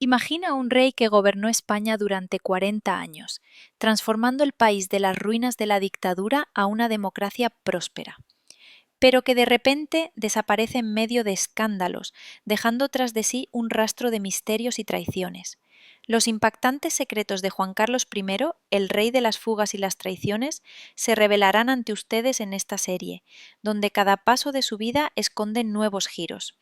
Imagina un rey que gobernó España durante 40 años, transformando el país de las ruinas de la dictadura a una democracia próspera, pero que de repente desaparece en medio de escándalos, dejando tras de sí un rastro de misterios y traiciones. Los impactantes secretos de Juan Carlos I, el rey de las fugas y las traiciones, se revelarán ante ustedes en esta serie, donde cada paso de su vida esconde nuevos giros.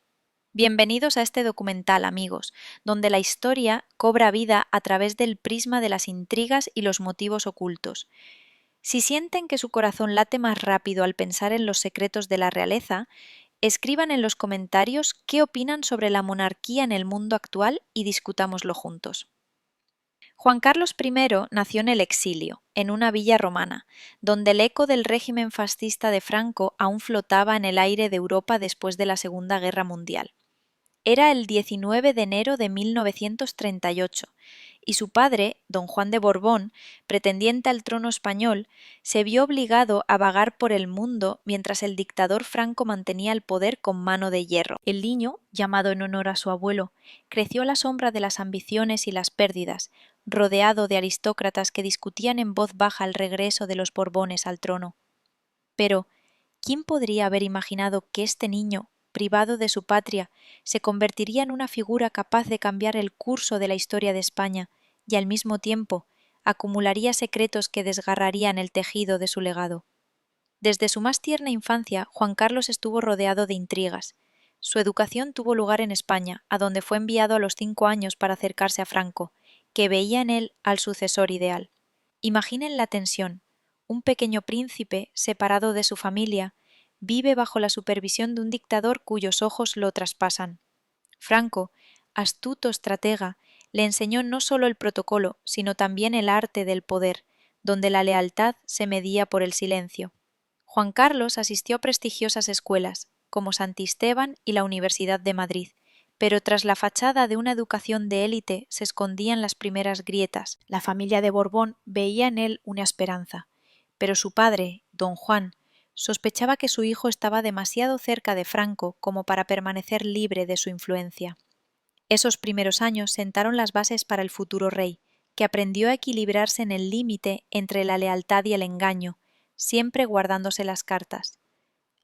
Bienvenidos a este documental, amigos, donde la historia cobra vida a través del prisma de las intrigas y los motivos ocultos. Si sienten que su corazón late más rápido al pensar en los secretos de la realeza, escriban en los comentarios qué opinan sobre la monarquía en el mundo actual y discutámoslo juntos. Juan Carlos I nació en el exilio, en una villa romana, donde el eco del régimen fascista de Franco aún flotaba en el aire de Europa después de la Segunda Guerra Mundial. Era el 19 de enero de 1938 y su padre, don Juan de Borbón, pretendiente al trono español, se vio obligado a vagar por el mundo mientras el dictador Franco mantenía el poder con mano de hierro. El niño, llamado en honor a su abuelo, creció a la sombra de las ambiciones y las pérdidas, rodeado de aristócratas que discutían en voz baja el regreso de los Borbones al trono. Pero, ¿quién podría haber imaginado que este niño, privado de su patria, se convertiría en una figura capaz de cambiar el curso de la historia de España y al mismo tiempo acumularía secretos que desgarrarían el tejido de su legado? Desde su más tierna infancia, Juan Carlos estuvo rodeado de intrigas. Su educación tuvo lugar en España, a donde fue enviado a los 5 años para acercarse a Franco, que veía en él al sucesor ideal. Imaginen la tensión. Un pequeño príncipe, separado de su familia, vive bajo la supervisión de un dictador cuyos ojos lo traspasan. Franco, astuto estratega, le enseñó no solo el protocolo, sino también el arte del poder, donde la lealtad se medía por el silencio. Juan Carlos asistió a prestigiosas escuelas, como Santisteban y la Universidad de Madrid, pero tras la fachada de una educación de élite se escondían las primeras grietas. La familia de Borbón veía en él una esperanza, pero su padre, don Juan, sospechaba que su hijo estaba demasiado cerca de Franco como para permanecer libre de su influencia. Esos primeros años sentaron las bases para el futuro rey, que aprendió a equilibrarse en el límite entre la lealtad y el engaño, siempre guardándose las cartas.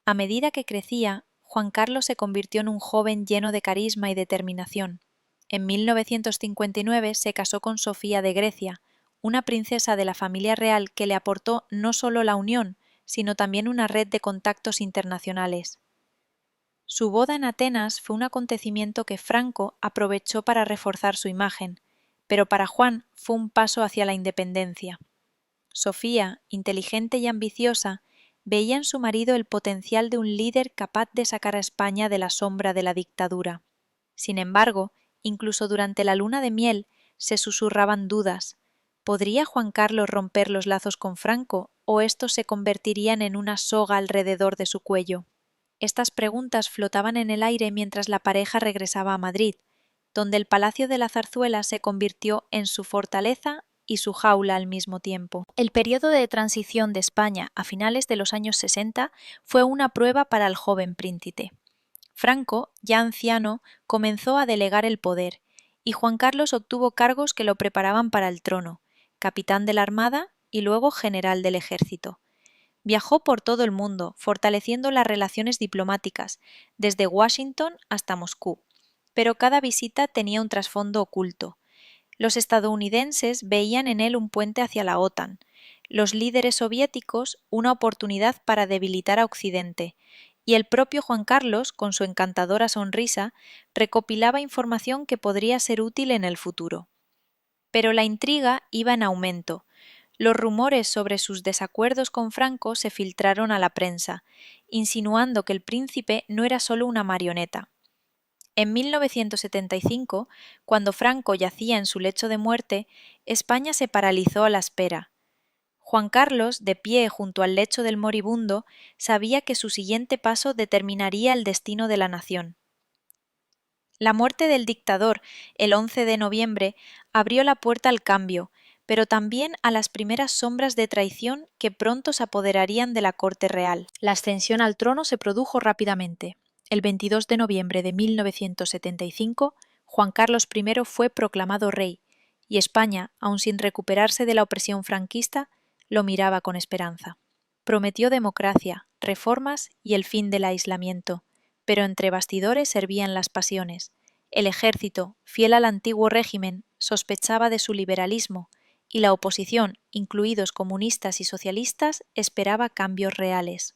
A medida que crecía, Juan Carlos se convirtió en un joven lleno de carisma y determinación. En 1959 se casó con Sofía de Grecia, una princesa de la familia real que le aportó no solo la unión, sino también una red de contactos internacionales. Su boda en Atenas fue un acontecimiento que Franco aprovechó para reforzar su imagen, pero para Juan fue un paso hacia la independencia. Sofía, inteligente y ambiciosa, veía en su marido el potencial de un líder capaz de sacar a España de la sombra de la dictadura. Sin embargo, incluso durante la luna de miel se susurraban dudas. ¿Podría Juan Carlos romper los lazos con Franco o estos se convertirían en una soga alrededor de su cuello? Estas preguntas flotaban en el aire mientras la pareja regresaba a Madrid, donde el Palacio de la Zarzuela se convirtió en su fortaleza y su jaula al mismo tiempo. El periodo de transición de España a finales de los años 60 fue una prueba para el joven príncipe. Franco, ya anciano, comenzó a delegar el poder, y Juan Carlos obtuvo cargos que lo preparaban para el trono, capitán de la Armada y luego general del Ejército. Viajó por todo el mundo, fortaleciendo las relaciones diplomáticas, desde Washington hasta Moscú, pero cada visita tenía un trasfondo oculto. Los estadounidenses veían en él un puente hacia la OTAN, los líderes soviéticos una oportunidad para debilitar a Occidente, y el propio Juan Carlos, con su encantadora sonrisa, recopilaba información que podría ser útil en el futuro. Pero la intriga iba en aumento. Los rumores sobre sus desacuerdos con Franco se filtraron a la prensa, insinuando que el príncipe no era solo una marioneta. En 1975, cuando Franco yacía en su lecho de muerte, España se paralizó a la espera. Juan Carlos, de pie junto al lecho del moribundo, sabía que su siguiente paso determinaría el destino de la nación. La muerte del dictador, el 11 de noviembre, abrió la puerta al cambio, pero también a las primeras sombras de traición que pronto se apoderarían de la corte real. La ascensión al trono se produjo rápidamente. El 22 de noviembre de 1975, Juan Carlos I fue proclamado rey, y España, aun sin recuperarse de la opresión franquista, lo miraba con esperanza. Prometió democracia, reformas y el fin del aislamiento, pero entre bastidores hervían las pasiones. El ejército, fiel al antiguo régimen, sospechaba de su liberalismo, y la oposición, incluidos comunistas y socialistas, esperaba cambios reales.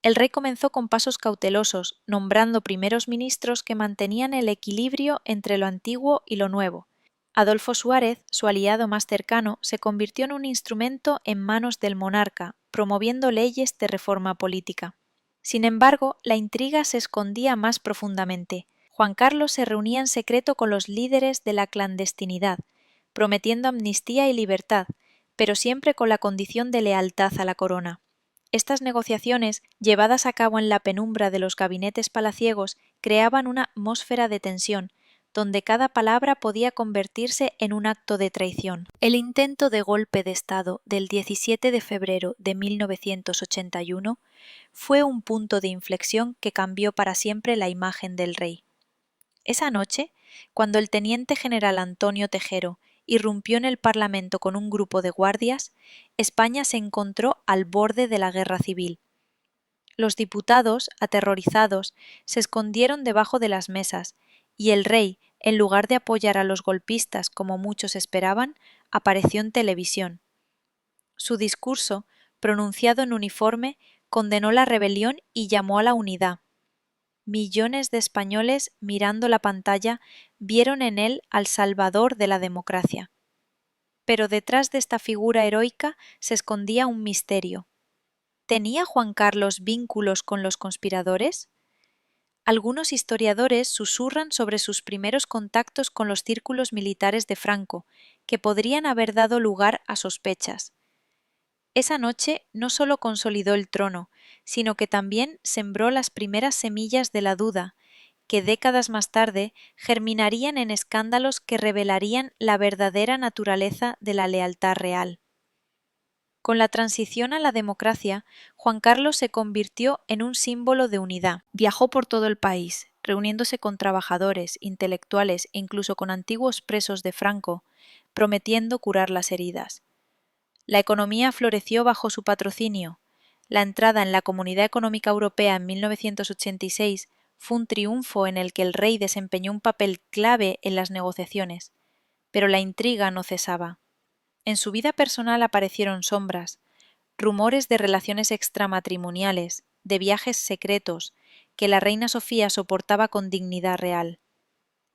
El rey comenzó con pasos cautelosos, nombrando primeros ministros que mantenían el equilibrio entre lo antiguo y lo nuevo. Adolfo Suárez, su aliado más cercano, se convirtió en un instrumento en manos del monarca, promoviendo leyes de reforma política. Sin embargo, la intriga se escondía más profundamente. Juan Carlos se reunía en secreto con los líderes de la clandestinidad, prometiendo amnistía y libertad, pero siempre con la condición de lealtad a la corona. Estas negociaciones, llevadas a cabo en la penumbra de los gabinetes palaciegos, creaban una atmósfera de tensión, donde cada palabra podía convertirse en un acto de traición. El intento de golpe de Estado del 17 de febrero de 1981 fue un punto de inflexión que cambió para siempre la imagen del rey. Esa noche, cuando el teniente general Antonio Tejero irrumpió en el Parlamento con un grupo de guardias, España se encontró al borde de la guerra civil. Los diputados, aterrorizados, se escondieron debajo de las mesas, y el rey, en lugar de apoyar a los golpistas como muchos esperaban, apareció en televisión. Su discurso, pronunciado en uniforme, condenó la rebelión y llamó a la unidad. Millones de españoles, mirando la pantalla, vieron en él al salvador de la democracia. Pero detrás de esta figura heroica se escondía un misterio. ¿Tenía Juan Carlos vínculos con los conspiradores? Algunos historiadores susurran sobre sus primeros contactos con los círculos militares de Franco, que podrían haber dado lugar a sospechas. Esa noche no solo consolidó el trono, sino que también sembró las primeras semillas de la duda, que décadas más tarde germinarían en escándalos que revelarían la verdadera naturaleza de la lealtad real. Con la transición a la democracia, Juan Carlos se convirtió en un símbolo de unidad. Viajó por todo el país, reuniéndose con trabajadores, intelectuales e incluso con antiguos presos de Franco, prometiendo curar las heridas. La economía floreció bajo su patrocinio. La entrada en la Comunidad Económica Europea en 1986 fue un triunfo en el que el rey desempeñó un papel clave en las negociaciones. Pero la intriga no cesaba. En su vida personal aparecieron sombras, rumores de relaciones extramatrimoniales, de viajes secretos, que la reina Sofía soportaba con dignidad real.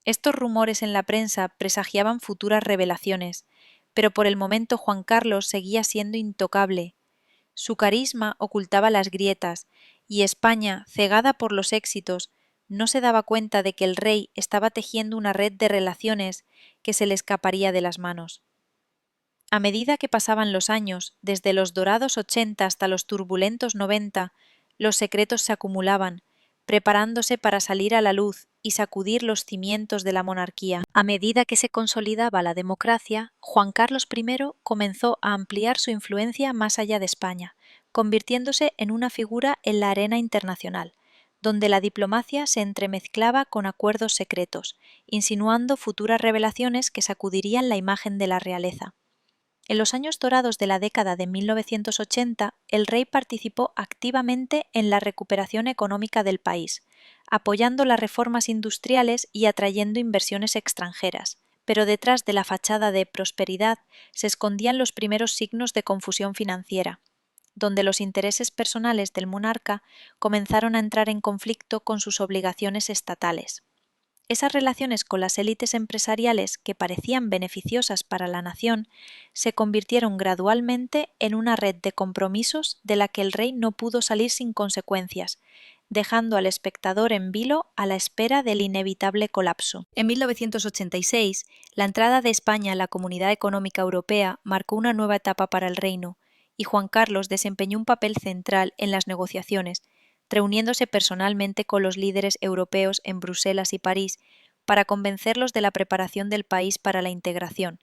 Estos rumores en la prensa presagiaban futuras revelaciones, pero por el momento Juan Carlos seguía siendo intocable. Su carisma ocultaba las grietas, y España, cegada por los éxitos, no se daba cuenta de que el rey estaba tejiendo una red de relaciones que se le escaparía de las manos. A medida que pasaban los años, desde los dorados 80 hasta los turbulentos 90, los secretos se acumulaban, preparándose para salir a la luz y sacudir los cimientos de la monarquía. A medida que se consolidaba la democracia, Juan Carlos I comenzó a ampliar su influencia más allá de España, convirtiéndose en una figura en la arena internacional, donde la diplomacia se entremezclaba con acuerdos secretos, insinuando futuras revelaciones que sacudirían la imagen de la realeza. En los años dorados de la década de 1980, el rey participó activamente en la recuperación económica del país, apoyando las reformas industriales y atrayendo inversiones extranjeras. Pero detrás de la fachada de prosperidad se escondían los primeros signos de confusión financiera, donde los intereses personales del monarca comenzaron a entrar en conflicto con sus obligaciones estatales. Esas relaciones con las élites empresariales que parecían beneficiosas para la nación se convirtieron gradualmente en una red de compromisos de la que el rey no pudo salir sin consecuencias, dejando al espectador en vilo a la espera del inevitable colapso. En 1986, la entrada de España a la Comunidad Económica Europea marcó una nueva etapa para el reino, y Juan Carlos desempeñó un papel central en las negociaciones, reuniéndose personalmente con los líderes europeos en Bruselas y París para convencerlos de la preparación del país para la integración.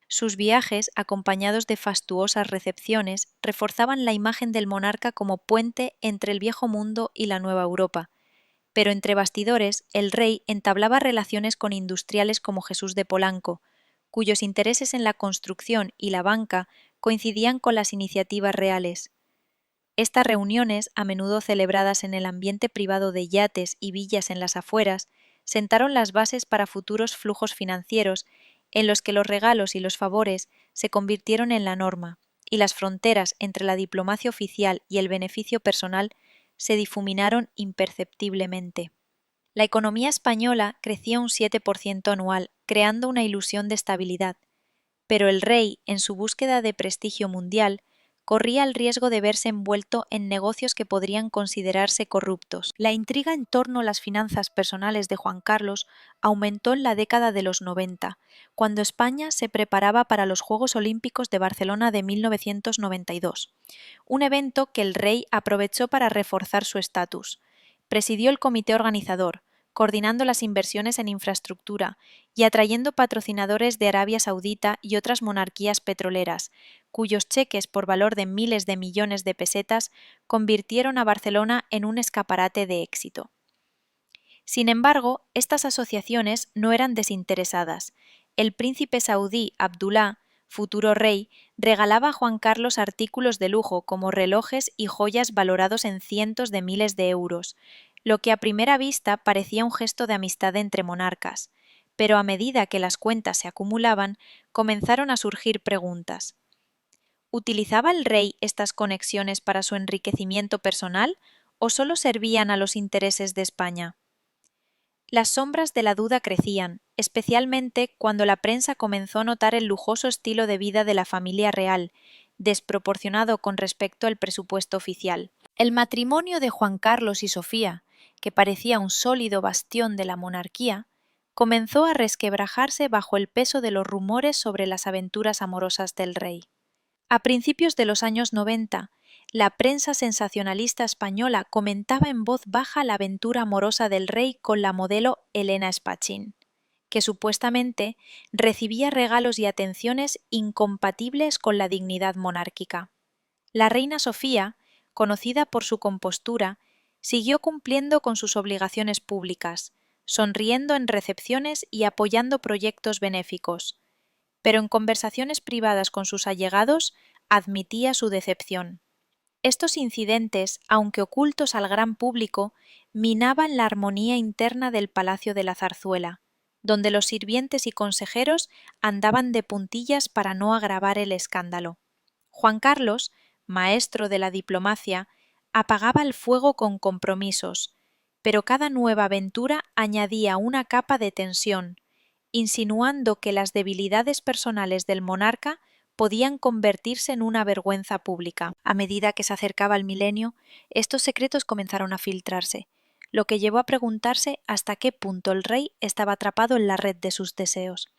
Sus viajes, acompañados de fastuosas recepciones, reforzaban la imagen del monarca como puente entre el viejo mundo y la nueva Europa, Pero entre bastidores, el rey entablaba relaciones con industriales como Jesús de Polanco, cuyos intereses en la construcción y la banca coincidían con las iniciativas reales. Estas reuniones, a menudo celebradas en el ambiente privado de yates y villas en las afueras, sentaron las bases para futuros flujos financieros en los que los regalos y los favores se convirtieron en la norma, y las fronteras entre la diplomacia oficial y el beneficio personal se difuminaron imperceptiblemente. La economía española crecía un 7% anual, creando una ilusión de estabilidad, pero el rey, en su búsqueda de prestigio mundial, corría el riesgo de verse envuelto en negocios que podrían considerarse corruptos. La intriga en torno a las finanzas personales de Juan Carlos aumentó en la década de los 90, cuando España se preparaba para los Juegos Olímpicos de Barcelona de 1992, un evento que el rey aprovechó para reforzar su estatus. Presidió el comité organizador, coordinando las inversiones en infraestructura y atrayendo patrocinadores de Arabia Saudita y otras monarquías petroleras, cuyos cheques por valor de miles de millones de pesetas convirtieron a Barcelona en un escaparate de éxito. Sin embargo, estas asociaciones no eran desinteresadas. El príncipe saudí Abdullah, futuro rey, regalaba a Juan Carlos artículos de lujo como relojes y joyas valorados en cientos de miles de euros, lo que a primera vista parecía un gesto de amistad entre monarcas, pero a medida que las cuentas se acumulaban, comenzaron a surgir preguntas. ¿Utilizaba el rey estas conexiones para su enriquecimiento personal o solo servían a los intereses de España? Las sombras de la duda crecían, especialmente cuando la prensa comenzó a notar el lujoso estilo de vida de la familia real, desproporcionado con respecto al presupuesto oficial. El matrimonio de Juan Carlos y Sofía, que parecía un sólido bastión de la monarquía, comenzó a resquebrajarse bajo el peso de los rumores sobre las aventuras amorosas del rey. A principios de los años 90, la prensa sensacionalista española comentaba en voz baja la aventura amorosa del rey con la modelo Elena Spachín, que supuestamente recibía regalos y atenciones incompatibles con la dignidad monárquica. La reina Sofía, conocida por su compostura, siguió cumpliendo con sus obligaciones públicas, sonriendo en recepciones y apoyando proyectos benéficos, pero en conversaciones privadas con sus allegados admitía su decepción. Estos incidentes, aunque ocultos al gran público, minaban la armonía interna del Palacio de la Zarzuela, donde los sirvientes y consejeros andaban de puntillas para no agravar el escándalo. Juan Carlos, maestro de la diplomacia, apagaba el fuego con compromisos, pero cada nueva aventura añadía una capa de tensión, insinuando que las debilidades personales del monarca podían convertirse en una vergüenza pública. A medida que se acercaba el milenio, estos secretos comenzaron a filtrarse, lo que llevó a preguntarse hasta qué punto el rey estaba atrapado en la red de sus deseos.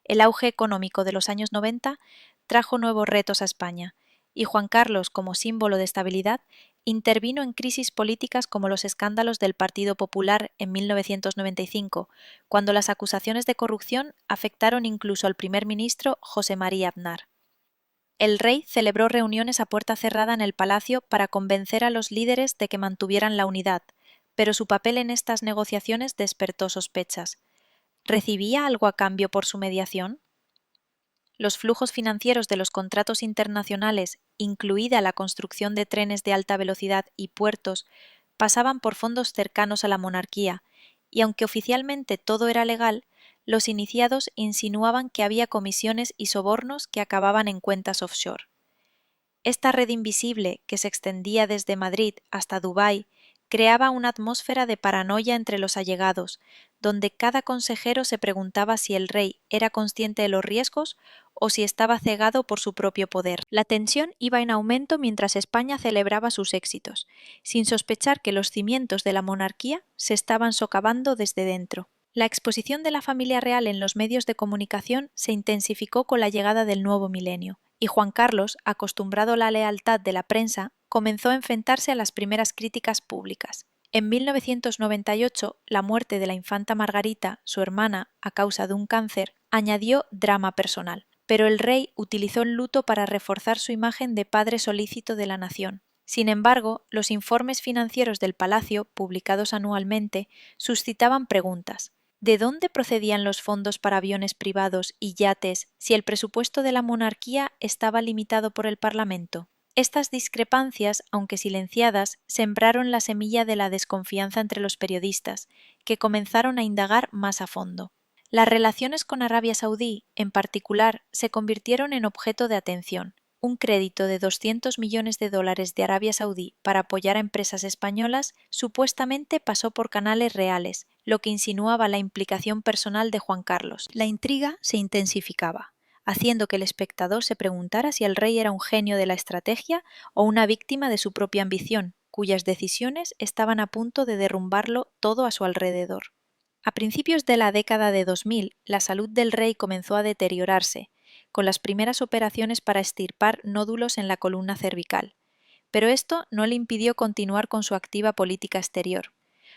El auge económico de los años 90 trajo nuevos retos a España, y Juan Carlos, como símbolo de estabilidad, intervino en crisis políticas como los escándalos del Partido Popular en 1995, cuando las acusaciones de corrupción afectaron incluso al primer ministro José María Aznar. El rey celebró reuniones a puerta cerrada en el palacio para convencer a los líderes de que mantuvieran la unidad, pero su papel en estas negociaciones despertó sospechas. ¿Recibía algo a cambio por su mediación? Los flujos financieros de los contratos internacionales, incluida la construcción de trenes de alta velocidad y puertos, pasaban por fondos cercanos a la monarquía, y aunque oficialmente todo era legal, los iniciados insinuaban que había comisiones y sobornos que acababan en cuentas offshore. Esta red invisible, que se extendía desde Madrid hasta Dubái, creaba una atmósfera de paranoia entre los allegados, donde cada consejero se preguntaba si el rey era consciente de los riesgos o si estaba cegado por su propio poder. La tensión iba en aumento mientras España celebraba sus éxitos, sin sospechar que los cimientos de la monarquía se estaban socavando desde dentro. La exposición de la familia real en los medios de comunicación se intensificó con la llegada del nuevo milenio, y Juan Carlos, acostumbrado a la lealtad de la prensa, comenzó a enfrentarse a las primeras críticas públicas. En 1998, la muerte de la infanta Margarita, su hermana, a causa de un cáncer, añadió drama personal, pero el rey utilizó el luto para reforzar su imagen de padre solícito de la nación. Sin embargo, los informes financieros del palacio, publicados anualmente, suscitaban preguntas. ¿De dónde procedían los fondos para aviones privados y yates si el presupuesto de la monarquía estaba limitado por el Parlamento? Estas discrepancias, aunque silenciadas, sembraron la semilla de la desconfianza entre los periodistas, que comenzaron a indagar más a fondo. Las relaciones con Arabia Saudí, en particular, se convirtieron en objeto de atención. Un crédito de 200 millones de dólares de Arabia Saudí para apoyar a empresas españolas supuestamente pasó por canales reales, lo que insinuaba la implicación personal de Juan Carlos. La intriga se intensificaba, haciendo que el espectador se preguntara si el rey era un genio de la estrategia o una víctima de su propia ambición, cuyas decisiones estaban a punto de derrumbarlo todo a su alrededor. A principios de la década de 2000, la salud del rey comenzó a deteriorarse, con las primeras operaciones para extirpar nódulos en la columna cervical, pero esto no le impidió continuar con su activa política exterior.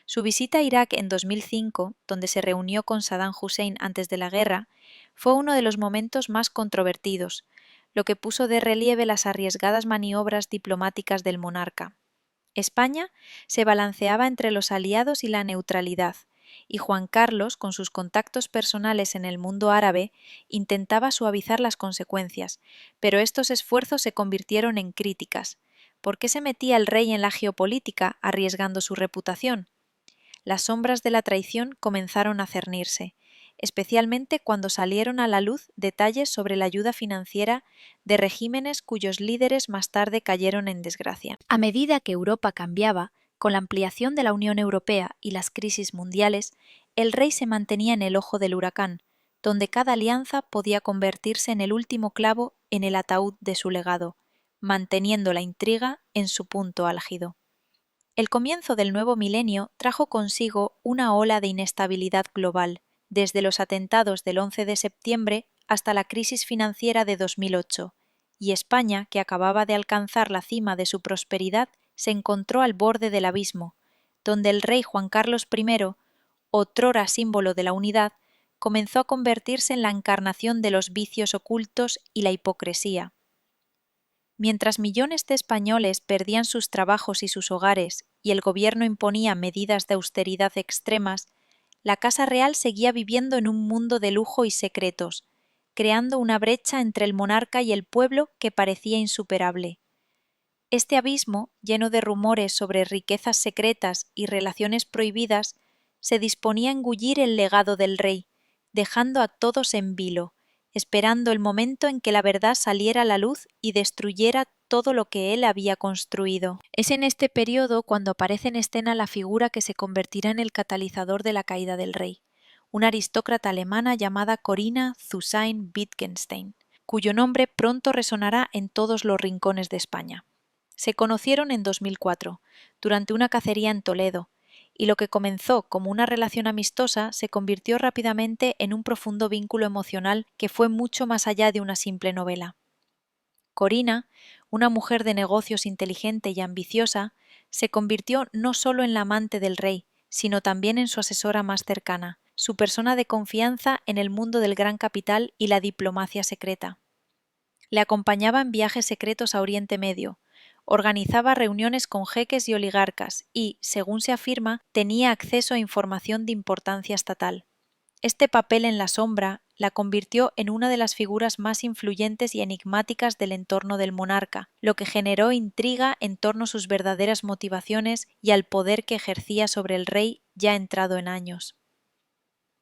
Su visita a Irak en 2005, donde se reunió con Saddam Hussein antes de la guerra, fue uno de los momentos más controvertidos, lo que puso de relieve las arriesgadas maniobras diplomáticas del monarca. España se balanceaba entre los aliados y la neutralidad, y Juan Carlos, con sus contactos personales en el mundo árabe, intentaba suavizar las consecuencias, pero estos esfuerzos se convirtieron en críticas. ¿Por qué se metía el rey en la geopolítica arriesgando su reputación? Las sombras de la traición comenzaron a cernirse, especialmente cuando salieron a la luz detalles sobre la ayuda financiera de regímenes cuyos líderes más tarde cayeron en desgracia. A medida que Europa cambiaba, con la ampliación de la Unión Europea y las crisis mundiales, el rey se mantenía en el ojo del huracán, donde cada alianza podía convertirse en el último clavo en el ataúd de su legado, manteniendo la intriga en su punto álgido. El comienzo del nuevo milenio trajo consigo una ola de inestabilidad global, desde los atentados del 11 de septiembre hasta la crisis financiera de 2008, y España, que acababa de alcanzar la cima de su prosperidad, se encontró al borde del abismo, donde el rey Juan Carlos I, otrora símbolo de la unidad, comenzó a convertirse en la encarnación de los vicios ocultos y la hipocresía. Mientras millones de españoles perdían sus trabajos y sus hogares y el gobierno imponía medidas de austeridad extremas, la Casa Real seguía viviendo en un mundo de lujo y secretos, creando una brecha entre el monarca y el pueblo que parecía insuperable. Este abismo, lleno de rumores sobre riquezas secretas y relaciones prohibidas, se disponía a engullir el legado del rey, dejando a todos en vilo, esperando el momento en que la verdad saliera a la luz y destruyera todo lo que él había construido. Es en este periodo cuando aparece en escena la figura que se convertirá en el catalizador de la caída del rey, una aristócrata alemana llamada Corinna Thyssen-Wittgenstein, cuyo nombre pronto resonará en todos los rincones de España. Se conocieron en 2004, durante una cacería en Toledo, y lo que comenzó como una relación amistosa se convirtió rápidamente en un profundo vínculo emocional que fue mucho más allá de una simple novela. Corinna, una mujer de negocios inteligente y ambiciosa, se convirtió no solo en la amante del rey, sino también en su asesora más cercana, su persona de confianza en el mundo del gran capital y la diplomacia secreta. Le acompañaba en viajes secretos a Oriente Medio, organizaba reuniones con jeques y oligarcas y, según se afirma, tenía acceso a información de importancia estatal. Este papel en la sombra la convirtió en una de las figuras más influyentes y enigmáticas del entorno del monarca, lo que generó intriga en torno a sus verdaderas motivaciones y al poder que ejercía sobre el rey ya entrado en años.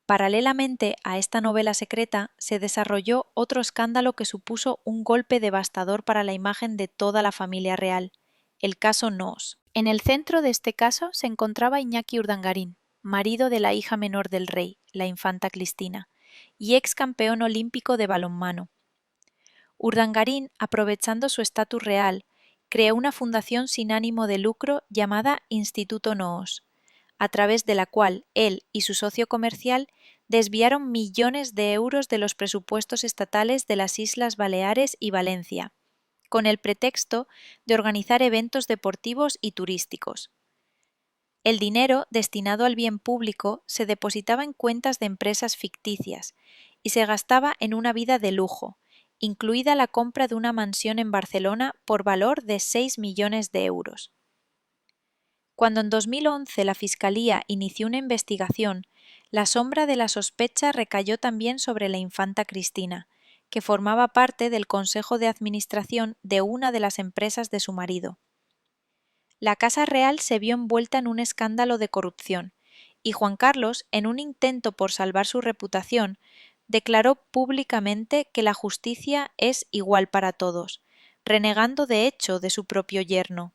Paralelamente a esta novela secreta se desarrolló otro escándalo que supuso un golpe devastador para la imagen de toda la familia real, el caso Noos. En el centro de este caso se encontraba Iñaki Urdangarín, marido de la hija menor del rey, la infanta Cristina, y ex campeón olímpico de balonmano. Urdangarín, aprovechando su estatus real, creó una fundación sin ánimo de lucro llamada Instituto Noos, a través de la cual él y su socio comercial desviaron millones de euros de los presupuestos estatales de las Islas Baleares y Valencia, con el pretexto de organizar eventos deportivos y turísticos. El dinero destinado al bien público se depositaba en cuentas de empresas ficticias y se gastaba en una vida de lujo, incluida la compra de una mansión en Barcelona por valor de 6 millones de euros. Cuando en 2011 la Fiscalía inició una investigación, la sombra de la sospecha recayó también sobre la infanta Cristina, que formaba parte del consejo de administración de una de las empresas de su marido. La Casa Real se vio envuelta en un escándalo de corrupción, y Juan Carlos, en un intento por salvar su reputación, declaró públicamente que la justicia es igual para todos, renegando de hecho de su propio yerno.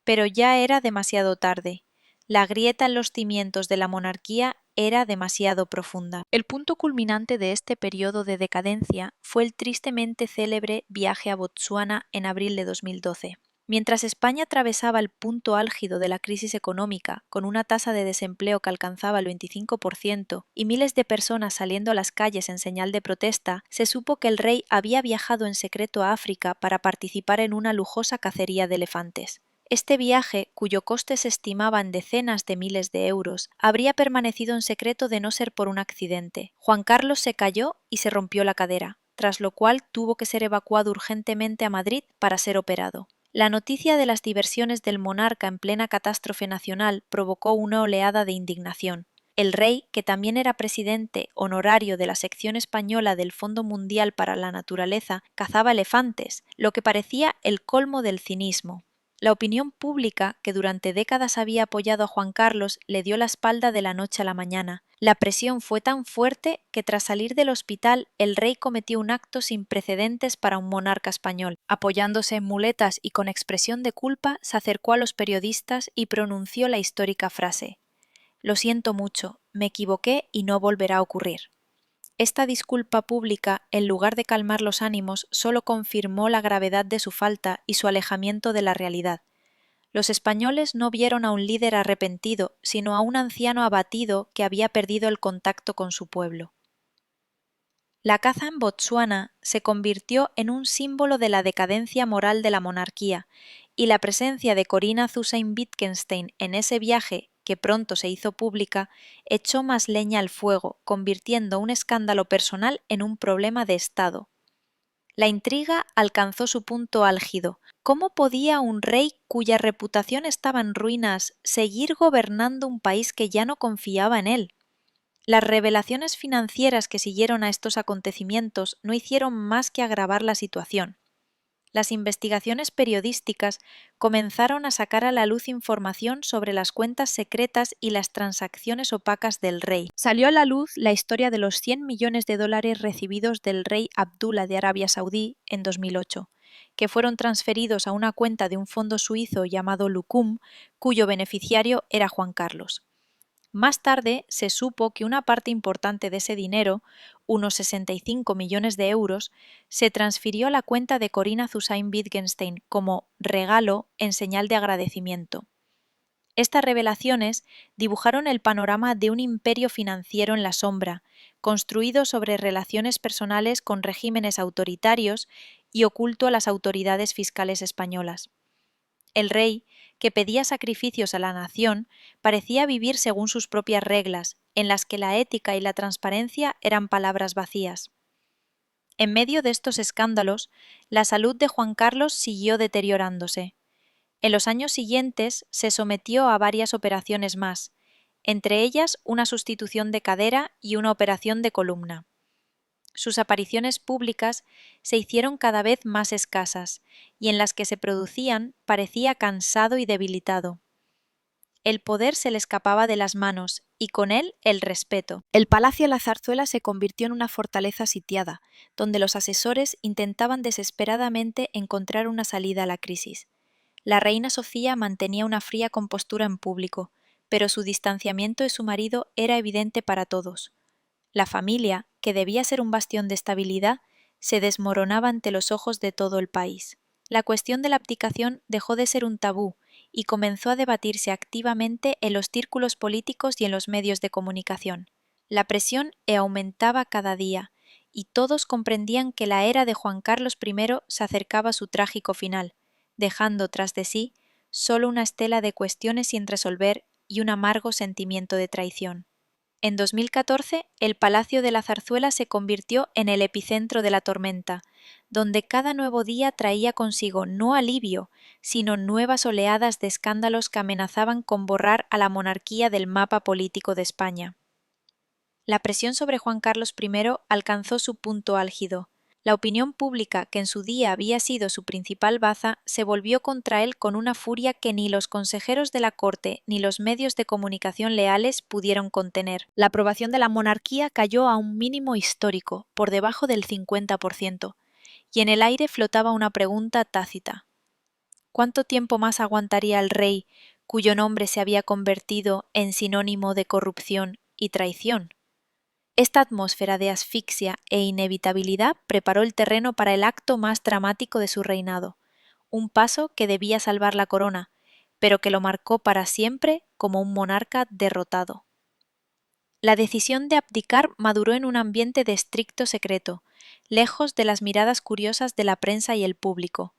Pero ya era demasiado tarde. La grieta en los cimientos de la monarquía era demasiado profunda. El punto culminante de este periodo de decadencia fue el tristemente célebre viaje a Botsuana en abril de 2012. Mientras España atravesaba el punto álgido de la crisis económica, con una tasa de desempleo que alcanzaba el 25% y miles de personas saliendo a las calles en señal de protesta, se supo que el rey había viajado en secreto a África para participar en una lujosa cacería de elefantes. Este viaje, cuyo coste se estimaba en decenas de miles de euros, habría permanecido en secreto de no ser por un accidente. Juan Carlos se cayó y se rompió la cadera, tras lo cual tuvo que ser evacuado urgentemente a Madrid para ser operado. La noticia de las diversiones del monarca en plena catástrofe nacional provocó una oleada de indignación. El rey, que también era presidente honorario de la sección española del Fondo Mundial para la Naturaleza, cazaba elefantes, lo que parecía el colmo del cinismo. La opinión pública, que durante décadas había apoyado a Juan Carlos, le dio la espalda de la noche a la mañana. La presión fue tan fuerte que tras salir del hospital el rey cometió un acto sin precedentes para un monarca español. Apoyándose en muletas y con expresión de culpa, se acercó a los periodistas y pronunció la histórica frase: «Lo siento mucho, me equivoqué y no volverá a ocurrir». Esta disculpa pública, en lugar de calmar los ánimos, solo confirmó la gravedad de su falta y su alejamiento de la realidad. Los españoles no vieron a un líder arrepentido, sino a un anciano abatido que había perdido el contacto con su pueblo. La caza en Botsuana se convirtió en un símbolo de la decadencia moral de la monarquía, y la presencia de Corina Thyssen-Wittgenstein en ese viaje, que pronto se hizo pública, echó más leña al fuego, convirtiendo un escándalo personal en un problema de Estado. La intriga alcanzó su punto álgido. ¿Cómo podía un rey cuya reputación estaba en ruinas seguir gobernando un país que ya no confiaba en él? Las revelaciones financieras que siguieron a estos acontecimientos no hicieron más que agravar la situación. Las investigaciones periodísticas comenzaron a sacar a la luz información sobre las cuentas secretas y las transacciones opacas del rey. Salió a la luz la historia de los 100 millones de dólares recibidos del rey Abdullah de Arabia Saudí en 2008, que fueron transferidos a una cuenta de un fondo suizo llamado Lucum, cuyo beneficiario era Juan Carlos. Más tarde se supo que una parte importante de ese dinero, unos 65 millones de euros, se transfirió a la cuenta de Corina Thyssen-Wittgenstein como regalo en señal de agradecimiento. Estas revelaciones dibujaron el panorama de un imperio financiero en la sombra, construido sobre relaciones personales con regímenes autoritarios y oculto a las autoridades fiscales españolas. El rey, que pedía sacrificios a la nación, parecía vivir según sus propias reglas, en las que la ética y la transparencia eran palabras vacías. En medio de estos escándalos, la salud de Juan Carlos siguió deteriorándose. En los años siguientes se sometió a varias operaciones más, entre ellas una sustitución de cadera y una operación de columna. Sus apariciones públicas se hicieron cada vez más escasas, y en las que se producían parecía cansado y debilitado. El poder se le escapaba de las manos, y con él el respeto. El Palacio La Zarzuela se convirtió en una fortaleza sitiada, donde los asesores intentaban desesperadamente encontrar una salida a la crisis. La reina Sofía mantenía una fría compostura en público, pero su distanciamiento de su marido era evidente para todos. La familia, que debía ser un bastión de estabilidad, se desmoronaba ante los ojos de todo el país. La cuestión de la abdicación dejó de ser un tabú y comenzó a debatirse activamente en los círculos políticos y en los medios de comunicación. La presión aumentaba cada día, y todos comprendían que la era de Juan Carlos I se acercaba a su trágico final, dejando tras de sí solo una estela de cuestiones sin resolver y un amargo sentimiento de traición. En 2014, el Palacio de la Zarzuela se convirtió en el epicentro de la tormenta, donde cada nuevo día traía consigo no alivio, sino nuevas oleadas de escándalos que amenazaban con borrar a la monarquía del mapa político de España. La presión sobre Juan Carlos I alcanzó su punto álgido. La opinión pública, que en su día había sido su principal baza, se volvió contra él con una furia que ni los consejeros de la corte ni los medios de comunicación leales pudieron contener. La aprobación de la monarquía cayó a un mínimo histórico, por debajo del 50%, y en el aire flotaba una pregunta tácita. ¿Cuánto tiempo más aguantaría el rey, cuyo nombre se había convertido en sinónimo de corrupción y traición? Esta atmósfera de asfixia e inevitabilidad preparó el terreno para el acto más dramático de su reinado, un paso que debía salvar la corona, pero que lo marcó para siempre como un monarca derrotado. La decisión de abdicar maduró en un ambiente de estricto secreto, lejos de las miradas curiosas de la prensa y el público.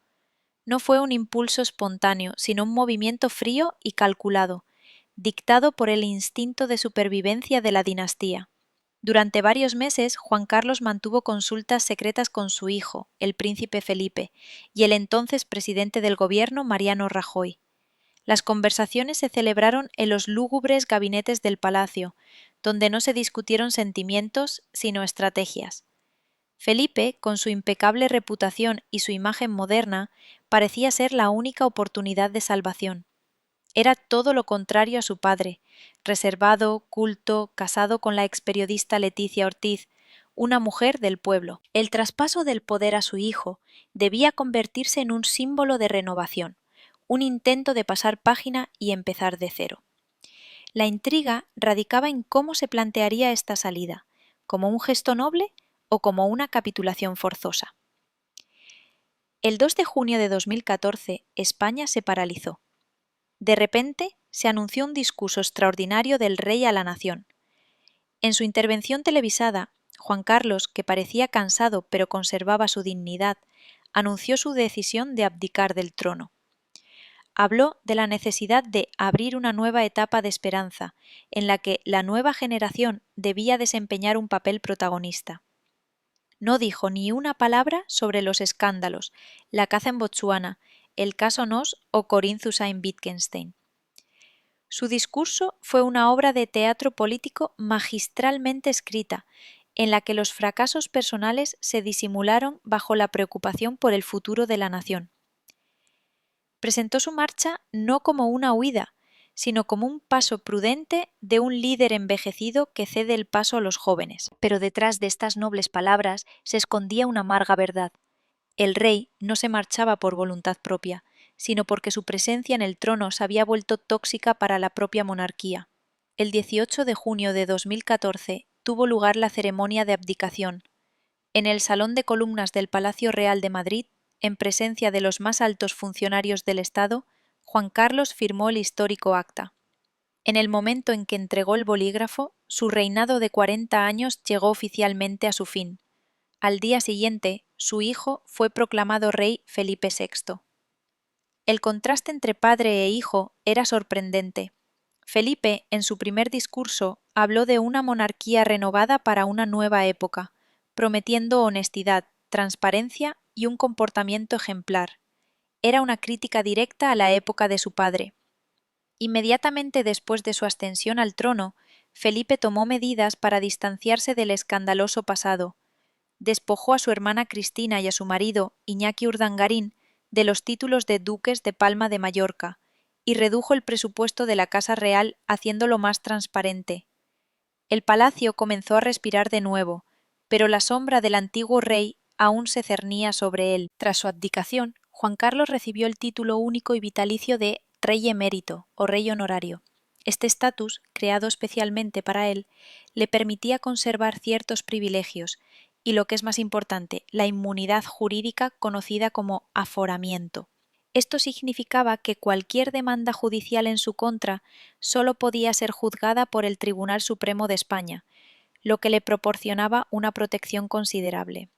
No fue un impulso espontáneo, sino un movimiento frío y calculado, dictado por el instinto de supervivencia de la dinastía. Durante varios meses, Juan Carlos mantuvo consultas secretas con su hijo, el príncipe Felipe, y el entonces presidente del gobierno, Mariano Rajoy. Las conversaciones se celebraron en los lúgubres gabinetes del palacio, donde no se discutieron sentimientos, sino estrategias. Felipe, con su impecable reputación y su imagen moderna, parecía ser la única oportunidad de salvación. Era todo lo contrario a su padre, reservado, culto, casado con la experiodista Leticia Ortiz, una mujer del pueblo. El traspaso del poder a su hijo debía convertirse en un símbolo de renovación, un intento de pasar página y empezar de cero. La intriga radicaba en cómo se plantearía esta salida, como un gesto noble o como una capitulación forzosa. El 2 de junio de 2014, España se paralizó. De repente, se anunció un discurso extraordinario del rey a la nación. En su intervención televisada, Juan Carlos, que parecía cansado pero conservaba su dignidad, anunció su decisión de abdicar del trono. Habló de la necesidad de abrir una nueva etapa de esperanza, en la que la nueva generación debía desempeñar un papel protagonista. No dijo ni una palabra sobre los escándalos, la caza en Botsuana, el caso Nos o Corinne Zusain-Wittgenstein. Su discurso fue una obra de teatro político magistralmente escrita, en la que los fracasos personales se disimularon bajo la preocupación por el futuro de la nación. Presentó su marcha no como una huida, sino como un paso prudente de un líder envejecido que cede el paso a los jóvenes. Pero detrás de estas nobles palabras se escondía una amarga verdad. El rey no se marchaba por voluntad propia, sino porque su presencia en el trono se había vuelto tóxica para la propia monarquía. El 18 de junio de 2014 tuvo lugar la ceremonia de abdicación. En el Salón de Columnas del Palacio Real de Madrid, en presencia de los más altos funcionarios del Estado, Juan Carlos firmó el histórico acta. En el momento en que entregó el bolígrafo, su reinado de 40 años llegó oficialmente a su fin. Al día siguiente, su hijo fue proclamado rey Felipe VI. El contraste entre padre e hijo era sorprendente. Felipe, en su primer discurso, habló de una monarquía renovada para una nueva época, prometiendo honestidad, transparencia y un comportamiento ejemplar. Era una crítica directa a la época de su padre. Inmediatamente después de su ascensión al trono, Felipe tomó medidas para distanciarse del escandaloso pasado. Despojó a su hermana Cristina y a su marido, Iñaki Urdangarín, de los títulos de duques de Palma de Mallorca, y redujo el presupuesto de la Casa Real haciéndolo más transparente. El palacio comenzó a respirar de nuevo, pero la sombra del antiguo rey aún se cernía sobre él. Tras su abdicación, Juan Carlos recibió el título único y vitalicio de rey emérito o rey honorario. Este estatus, creado especialmente para él, le permitía conservar ciertos privilegios y, lo que es más importante, la inmunidad jurídica conocida como aforamiento. Esto significaba que cualquier demanda judicial en su contra solo podía ser juzgada por el Tribunal Supremo de España, lo que le proporcionaba una protección considerable.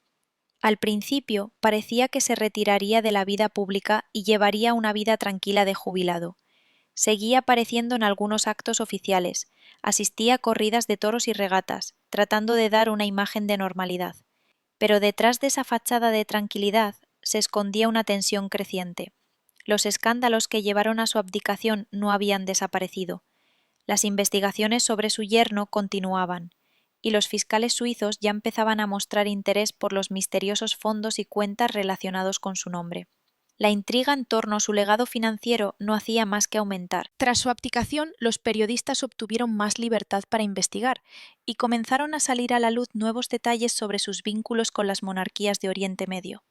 Al principio parecía que se retiraría de la vida pública y llevaría una vida tranquila de jubilado. Seguía apareciendo en algunos actos oficiales, asistía a corridas de toros y regatas, tratando de dar una imagen de normalidad. Pero detrás de esa fachada de tranquilidad se escondía una tensión creciente. Los escándalos que llevaron a su abdicación no habían desaparecido. Las investigaciones sobre su yerno continuaban, y los fiscales suizos ya empezaban a mostrar interés por los misteriosos fondos y cuentas relacionados con su nombre. La intriga en torno a su legado financiero no hacía más que aumentar. Tras su abdicación, los periodistas obtuvieron más libertad para investigar y comenzaron a salir a la luz nuevos detalles sobre sus vínculos con las monarquías de Oriente Medio.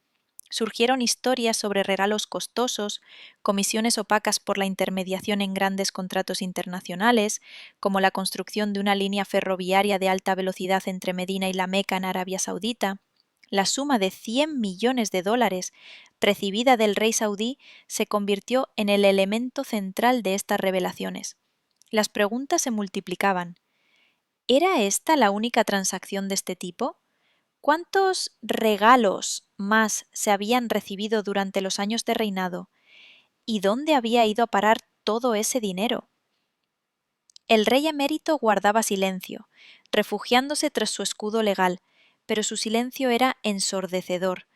Surgieron historias sobre regalos costosos, comisiones opacas por la intermediación en grandes contratos internacionales, como la construcción de una línea ferroviaria de alta velocidad entre Medina y la Meca en Arabia Saudita. La suma de 100 millones de dólares recibida del rey saudí se convirtió en el elemento central de estas revelaciones. Las preguntas se multiplicaban. ¿Era esta la única transacción de este tipo? ¿Cuántos regalos más se habían recibido durante los años de reinado? ¿Y dónde había ido a parar todo ese dinero? El rey emérito guardaba silencio, refugiándose tras su escudo legal, pero su silencio era ensordecedor.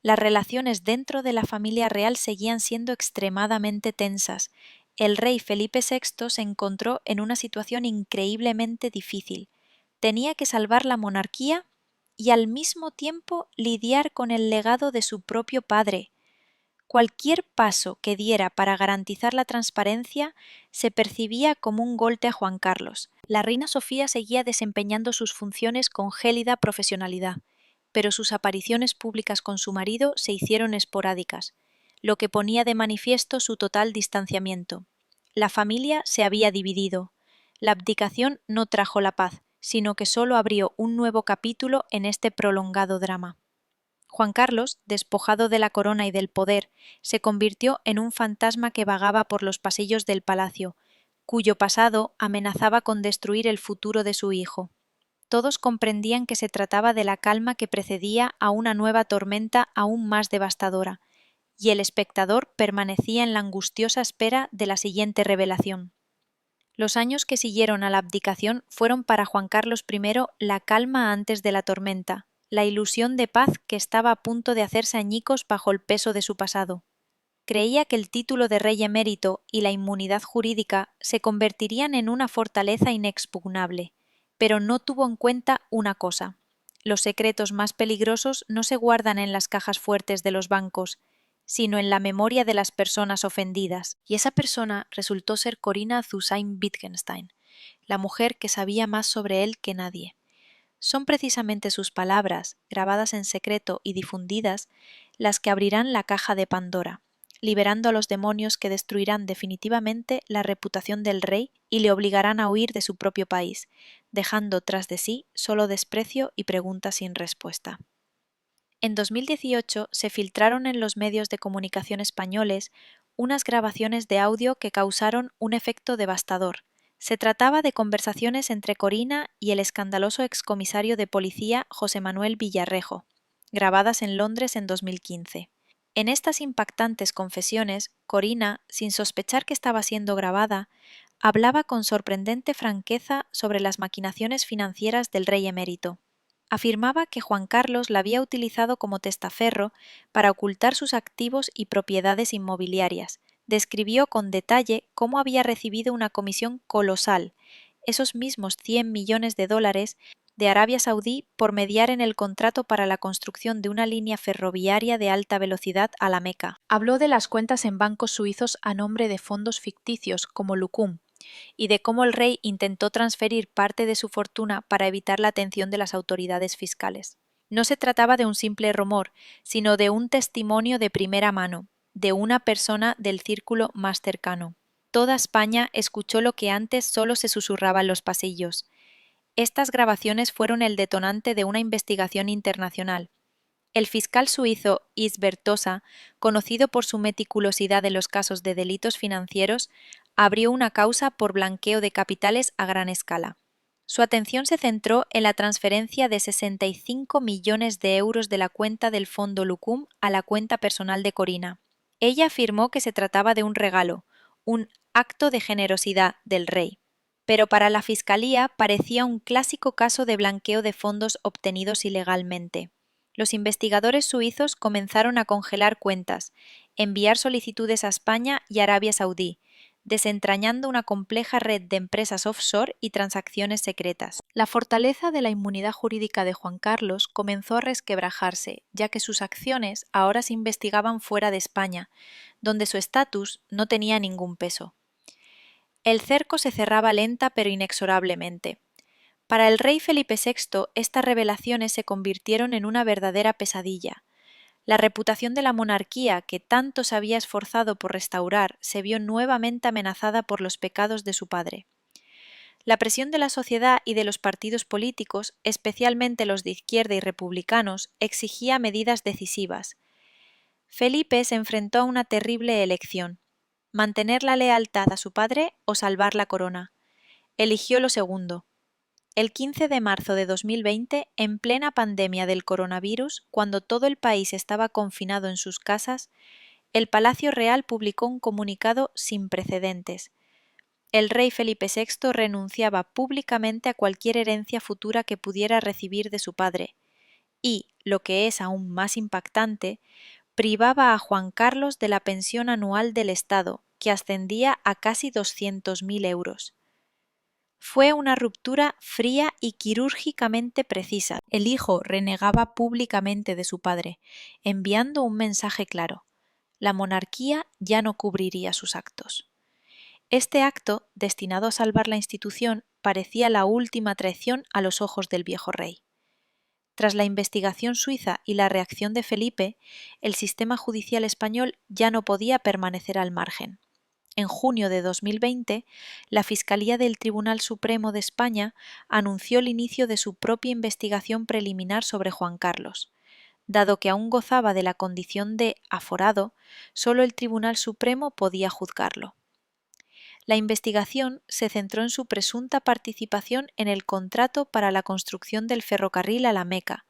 Las relaciones dentro de la familia real seguían siendo extremadamente tensas. El rey Felipe VI se encontró en una situación increíblemente difícil. Tenía que salvar la monarquía y al mismo tiempo lidiar con el legado de su propio padre. Cualquier paso que diera para garantizar la transparencia se percibía como un golpe a Juan Carlos. La reina Sofía seguía desempeñando sus funciones con gélida profesionalidad, pero sus apariciones públicas con su marido se hicieron esporádicas, lo que ponía de manifiesto su total distanciamiento. La familia se había dividido. La abdicación no trajo la paz, sino que solo abrió un nuevo capítulo en este prolongado drama. Juan Carlos, despojado de la corona y del poder, se convirtió en un fantasma que vagaba por los pasillos del palacio, cuyo pasado amenazaba con destruir el futuro de su hijo. Todos comprendían que se trataba de la calma que precedía a una nueva tormenta aún más devastadora, y el espectador permanecía en la angustiosa espera de la siguiente revelación. Los años que siguieron a la abdicación fueron para Juan Carlos I la calma antes de la tormenta, la ilusión de paz que estaba a punto de hacerse añicos bajo el peso de su pasado. Creía que el título de rey emérito y la inmunidad jurídica se convertirían en una fortaleza inexpugnable, pero no tuvo en cuenta una cosa. Los secretos más peligrosos no se guardan en las cajas fuertes de los bancos, sino en la memoria de las personas ofendidas, y esa persona resultó ser Corinna Zusain-Wittgenstein, la mujer que sabía más sobre él que nadie. Son precisamente sus palabras, grabadas en secreto y difundidas, las que abrirán la caja de Pandora, liberando a los demonios que destruirán definitivamente la reputación del rey y le obligarán a huir de su propio país, dejando tras de sí solo desprecio y preguntas sin respuesta. En 2018 se filtraron en los medios de comunicación españoles unas grabaciones de audio que causaron un efecto devastador. Se trataba de conversaciones entre Corinna y el escandaloso excomisario de policía José Manuel Villarrejo, grabadas en Londres en 2015. En estas impactantes confesiones, Corinna, sin sospechar que estaba siendo grabada, hablaba con sorprendente franqueza sobre las maquinaciones financieras del rey emérito. Afirmaba que Juan Carlos la había utilizado como testaferro para ocultar sus activos y propiedades inmobiliarias. Describió con detalle cómo había recibido una comisión colosal, esos mismos 100 millones de dólares, de Arabia Saudí por mediar en el contrato para la construcción de una línea ferroviaria de alta velocidad a la Meca. Habló de las cuentas en bancos suizos a nombre de fondos ficticios como Lucum, y de cómo el rey intentó transferir parte de su fortuna para evitar la atención de las autoridades fiscales. No se trataba de un simple rumor, sino de un testimonio de primera mano, de una persona del círculo más cercano. Toda España escuchó lo que antes solo se susurraba en los pasillos. Estas grabaciones fueron el detonante de una investigación internacional. El fiscal suizo Yves Bertosa, conocido por su meticulosidad en los casos de delitos financieros, abrió una causa por blanqueo de capitales a gran escala. Su atención se centró en la transferencia de 65 millones de euros de la cuenta del fondo Lucum a la cuenta personal de Corinna. Ella afirmó que se trataba de un regalo, un acto de generosidad del rey. pero para la Fiscalía parecía un clásico caso de blanqueo de fondos obtenidos ilegalmente. Los investigadores suizos comenzaron a congelar cuentas, enviar solicitudes a España y Arabia Saudí, desentrañando una compleja red de empresas offshore y transacciones secretas. La fortaleza de la inmunidad jurídica de Juan Carlos comenzó a resquebrajarse, ya que sus acciones ahora se investigaban fuera de España, donde su estatus no tenía ningún peso. El cerco se cerraba lenta pero inexorablemente. Para el rey Felipe VI, estas revelaciones se convirtieron en una verdadera pesadilla. La reputación de la monarquía, que tanto se había esforzado por restaurar, se vio nuevamente amenazada por los pecados de su padre. La presión de la sociedad y de los partidos políticos, especialmente los de izquierda y republicanos, exigía medidas decisivas. Felipe se enfrentó a una terrible elección: mantener la lealtad a su padre o salvar la corona. Eligió lo segundo. El 15 de marzo de 2020, en plena pandemia del coronavirus, cuando todo el país estaba confinado en sus casas, el Palacio Real publicó un comunicado sin precedentes. El rey Felipe VI renunciaba públicamente a cualquier herencia futura que pudiera recibir de su padre y, lo que es aún más impactante, privaba a Juan Carlos de la pensión anual del Estado, que ascendía a casi 200.000 euros. Fue una ruptura fría y quirúrgicamente precisa. El hijo renegaba públicamente de su padre, enviando un mensaje claro: la monarquía ya no cubriría sus actos. Este acto, destinado a salvar la institución, parecía la última traición a los ojos del viejo rey. Tras la investigación suiza y la reacción de Felipe, el sistema judicial español ya no podía permanecer al margen. En junio de 2020, la Fiscalía del Tribunal Supremo de España anunció el inicio de su propia investigación preliminar sobre Juan Carlos. Dado que aún gozaba de la condición de aforado, solo el Tribunal Supremo podía juzgarlo. La investigación se centró en su presunta participación en el contrato para la construcción del ferrocarril a La Meca,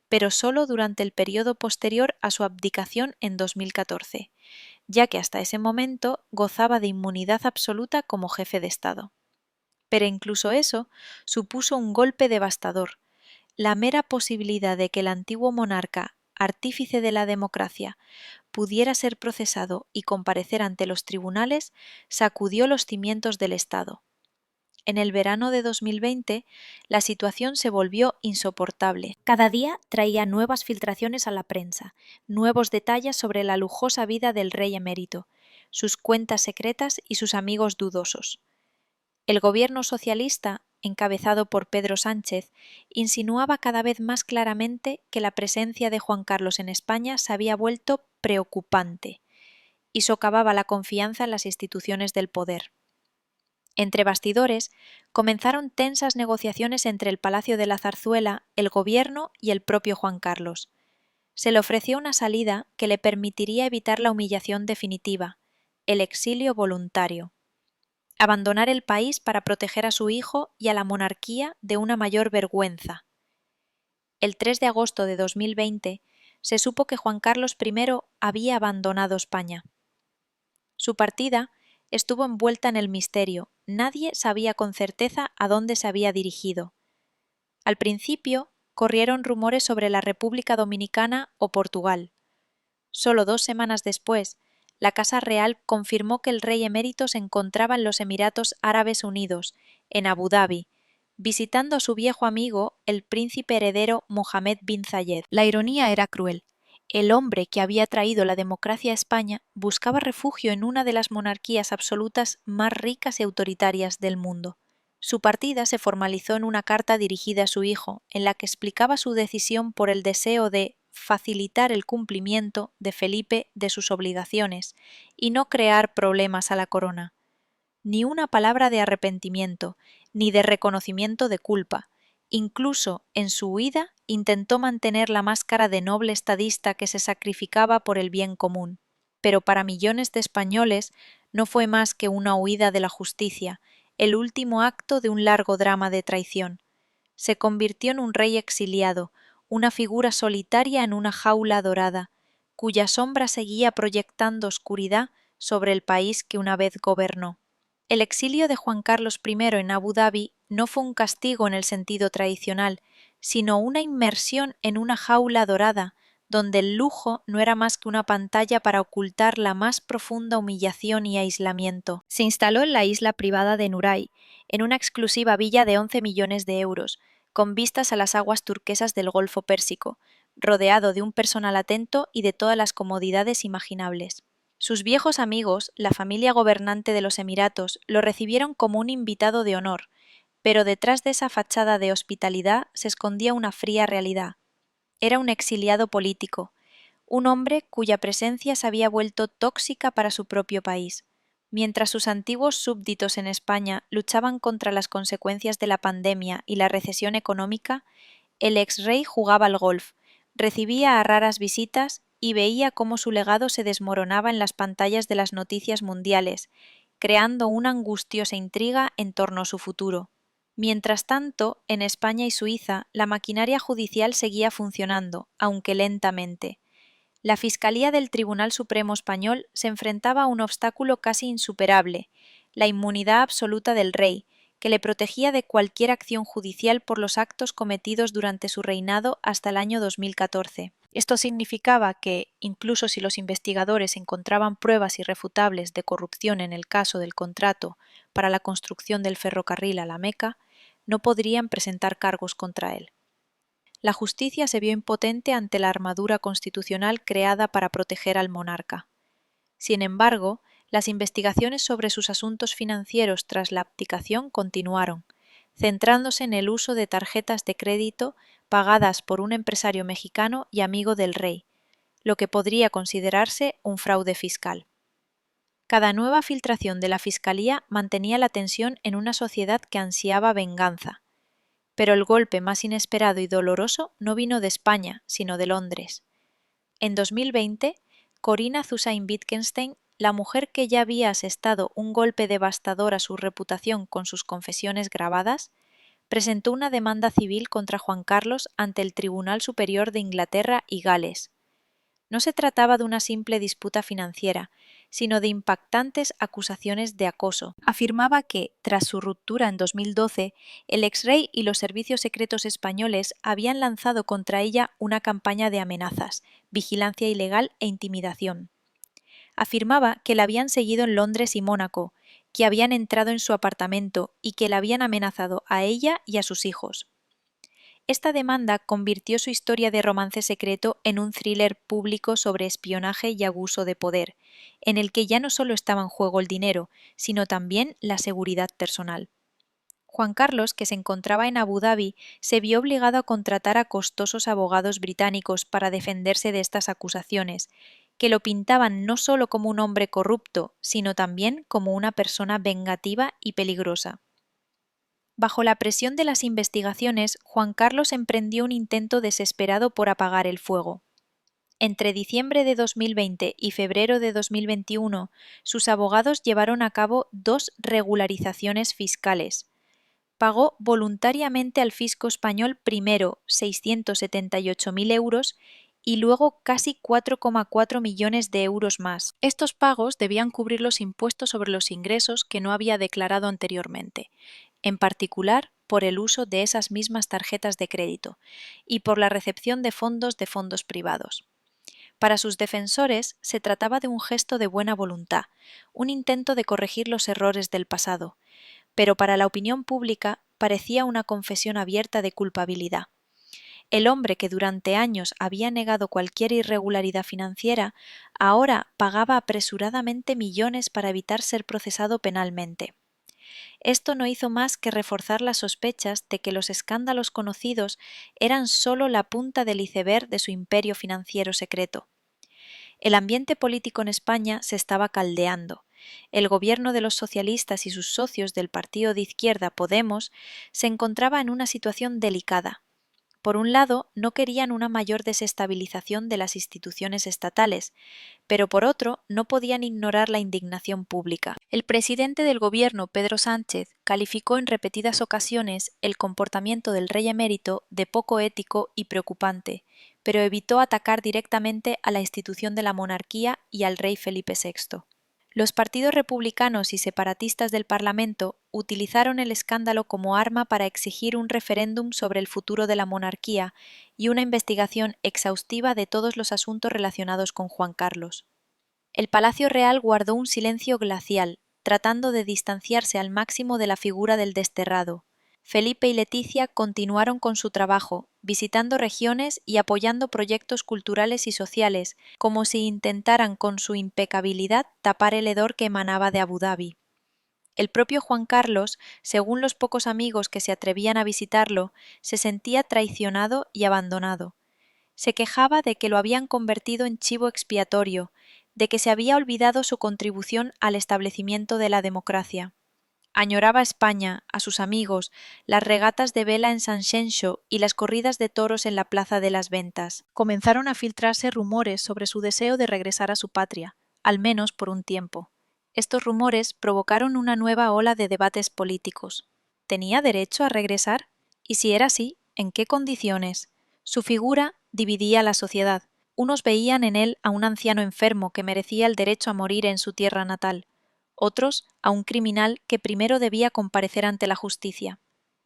pero solo durante el periodo posterior a su abdicación en 2014, ya que hasta ese momento gozaba de inmunidad absoluta como jefe de Estado. Pero incluso eso supuso un golpe devastador. La mera posibilidad de que el antiguo monarca, artífice de la democracia, pudiera ser procesado y comparecer ante los tribunales sacudió los cimientos del Estado. En el verano de 2020, la situación se volvió insoportable. Cada día traía nuevas filtraciones a la prensa, nuevos detalles sobre la lujosa vida del rey emérito, sus cuentas secretas y sus amigos dudosos. El gobierno socialista, encabezado por Pedro Sánchez, insinuaba cada vez más claramente que la presencia de Juan Carlos en España se había vuelto preocupante y socavaba la confianza en las instituciones del poder. Entre bastidores, comenzaron tensas negociaciones entre el Palacio de la Zarzuela, el gobierno y el propio Juan Carlos. Se le ofreció una salida que le permitiría evitar la humillación definitiva, el exilio voluntario. Abandonar el país para proteger a su hijo y a la monarquía de una mayor vergüenza. El 3 de agosto de 2020 se supo que Juan Carlos I había abandonado España. Su partida estuvo envuelta en el misterio, nadie sabía con certeza a dónde se había dirigido. Al principio corrieron rumores sobre la República Dominicana o Portugal. Solo 2 semanas después, la Casa Real confirmó que el rey emérito se encontraba en los Emiratos Árabes Unidos, en Abu Dhabi, visitando a su viejo amigo, el príncipe heredero Mohammed bin Zayed. La ironía era cruel. El hombre que había traído la democracia a España buscaba refugio en una de las monarquías absolutas más ricas y autoritarias del mundo. Su partida se formalizó en una carta dirigida a su hijo, en la que explicaba su decisión por el deseo de facilitar el cumplimiento de Felipe de sus obligaciones y no crear problemas a la corona. Ni una palabra de arrepentimiento, ni de reconocimiento de culpa. Incluso en su huida intentó mantener la máscara de noble estadista que se sacrificaba por el bien común. Pero para millones de españoles no fue más que una huida de la justicia, el último acto de un largo drama de traición. Se convirtió en un rey exiliado, una figura solitaria en una jaula dorada, cuya sombra seguía proyectando oscuridad sobre el país que una vez gobernó. El exilio de Juan Carlos I en Abu Dhabi no fue un castigo en el sentido tradicional, sino una inmersión en una jaula dorada, donde el lujo no era más que una pantalla para ocultar la más profunda humillación y aislamiento. Se instaló en la isla privada de Nuray, en una exclusiva villa de 11 millones de euros, con vistas a las aguas turquesas del Golfo Pérsico, rodeado de un personal atento y de todas las comodidades imaginables. Sus viejos amigos, la familia gobernante de los Emiratos, lo recibieron como un invitado de honor, pero detrás de esa fachada de hospitalidad se escondía una fría realidad. Era un exiliado político, un hombre cuya presencia se había vuelto tóxica para su propio país. Mientras sus antiguos súbditos en España luchaban contra las consecuencias de la pandemia y la recesión económica, el ex-rey jugaba al golf, recibía a raras visitas y veía cómo su legado se desmoronaba en las pantallas de las noticias mundiales, creando una angustiosa intriga en torno a su futuro. Mientras tanto, en España y Suiza, la maquinaria judicial seguía funcionando, aunque lentamente. La Fiscalía del Tribunal Supremo Español se enfrentaba a un obstáculo casi insuperable, la inmunidad absoluta del rey, que le protegía de cualquier acción judicial por los actos cometidos durante su reinado hasta el año 2014. Esto significaba que, incluso si los investigadores encontraban pruebas irrefutables de corrupción en el caso del contrato para la construcción del ferrocarril a la Meca, no podrían presentar cargos contra él. La justicia se vio impotente ante la armadura constitucional creada para proteger al monarca. Sin embargo, las investigaciones sobre sus asuntos financieros tras la abdicación continuaron, centrándose en el uso de tarjetas de crédito pagadas por un empresario mexicano y amigo del rey, lo que podría considerarse un fraude fiscal. Cada nueva filtración de la Fiscalía mantenía la tensión en una sociedad que ansiaba venganza. Pero el golpe más inesperado y doloroso no vino de España, sino de Londres. En 2020, Corinna Zusain-Wittgenstein, la mujer que ya había asestado un golpe devastador a su reputación con sus confesiones grabadas, presentó una demanda civil contra Juan Carlos ante el Tribunal Superior de Inglaterra y Gales. No se trataba de una simple disputa financiera, sino de impactantes acusaciones de acoso. Afirmaba que, tras su ruptura en 2012, el exrey y los servicios secretos españoles habían lanzado contra ella una campaña de amenazas, vigilancia ilegal e intimidación. Afirmaba que la habían seguido en Londres y Mónaco, que habían entrado en su apartamento y que la habían amenazado a ella y a sus hijos. Esta demanda convirtió su historia de romance secreto en un thriller público sobre espionaje y abuso de poder, en el que ya no solo estaba en juego el dinero, sino también la seguridad personal. Juan Carlos, que se encontraba en Abu Dhabi, se vio obligado a contratar a costosos abogados británicos para defenderse de estas acusaciones, que lo pintaban no solo como un hombre corrupto, sino también como una persona vengativa y peligrosa. Bajo la presión de las investigaciones, Juan Carlos emprendió un intento desesperado por apagar el fuego. Entre diciembre de 2020 y febrero de 2021, sus abogados llevaron a cabo 2 regularizaciones fiscales. Pagó voluntariamente al fisco español primero 678.000 euros y luego casi 4,4 millones de euros más. Estos pagos debían cubrir los impuestos sobre los ingresos que no había declarado anteriormente, en particular por el uso de esas mismas tarjetas de crédito y por la recepción de fondos privados. Para sus defensores se trataba de un gesto de buena voluntad, un intento de corregir los errores del pasado, pero para la opinión pública parecía una confesión abierta de culpabilidad. El hombre que durante años había negado cualquier irregularidad financiera, ahora pagaba apresuradamente millones para evitar ser procesado penalmente. Esto no hizo más que reforzar las sospechas de que los escándalos conocidos eran solo la punta del iceberg de su imperio financiero secreto. El ambiente político en España se estaba caldeando. El gobierno de los socialistas y sus socios del partido de izquierda Podemos se encontraba en una situación delicada. Por un lado, no querían una mayor desestabilización de las instituciones estatales, pero por otro, no podían ignorar la indignación pública. El presidente del gobierno, Pedro Sánchez, calificó en repetidas ocasiones el comportamiento del rey emérito de poco ético y preocupante, pero evitó atacar directamente a la institución de la monarquía y al rey Felipe VI. Los partidos republicanos y separatistas del Parlamento utilizaron el escándalo como arma para exigir un referéndum sobre el futuro de la monarquía y una investigación exhaustiva de todos los asuntos relacionados con Juan Carlos. El Palacio Real guardó un silencio glacial, tratando de distanciarse al máximo de la figura del desterrado. Felipe y Leticia continuaron con su trabajo, visitando regiones y apoyando proyectos culturales y sociales, como si intentaran con su impecabilidad tapar el hedor que emanaba de Abu Dhabi. El propio Juan Carlos, según los pocos amigos que se atrevían a visitarlo, se sentía traicionado y abandonado. Se quejaba de que lo habían convertido en chivo expiatorio, de que se había olvidado su contribución al establecimiento de la democracia. Añoraba España, a sus amigos, las regatas de vela en San Xenxo y las corridas de toros en la Plaza de las Ventas. Comenzaron a filtrarse rumores sobre su deseo de regresar a su patria, al menos por un tiempo. Estos rumores provocaron una nueva ola de debates políticos. ¿Tenía derecho a regresar? Y si era así, ¿en qué condiciones? Su figura dividía a la sociedad. Unos veían en él a un anciano enfermo que merecía el derecho a morir en su tierra natal. Otros a un criminal que primero debía comparecer ante la justicia.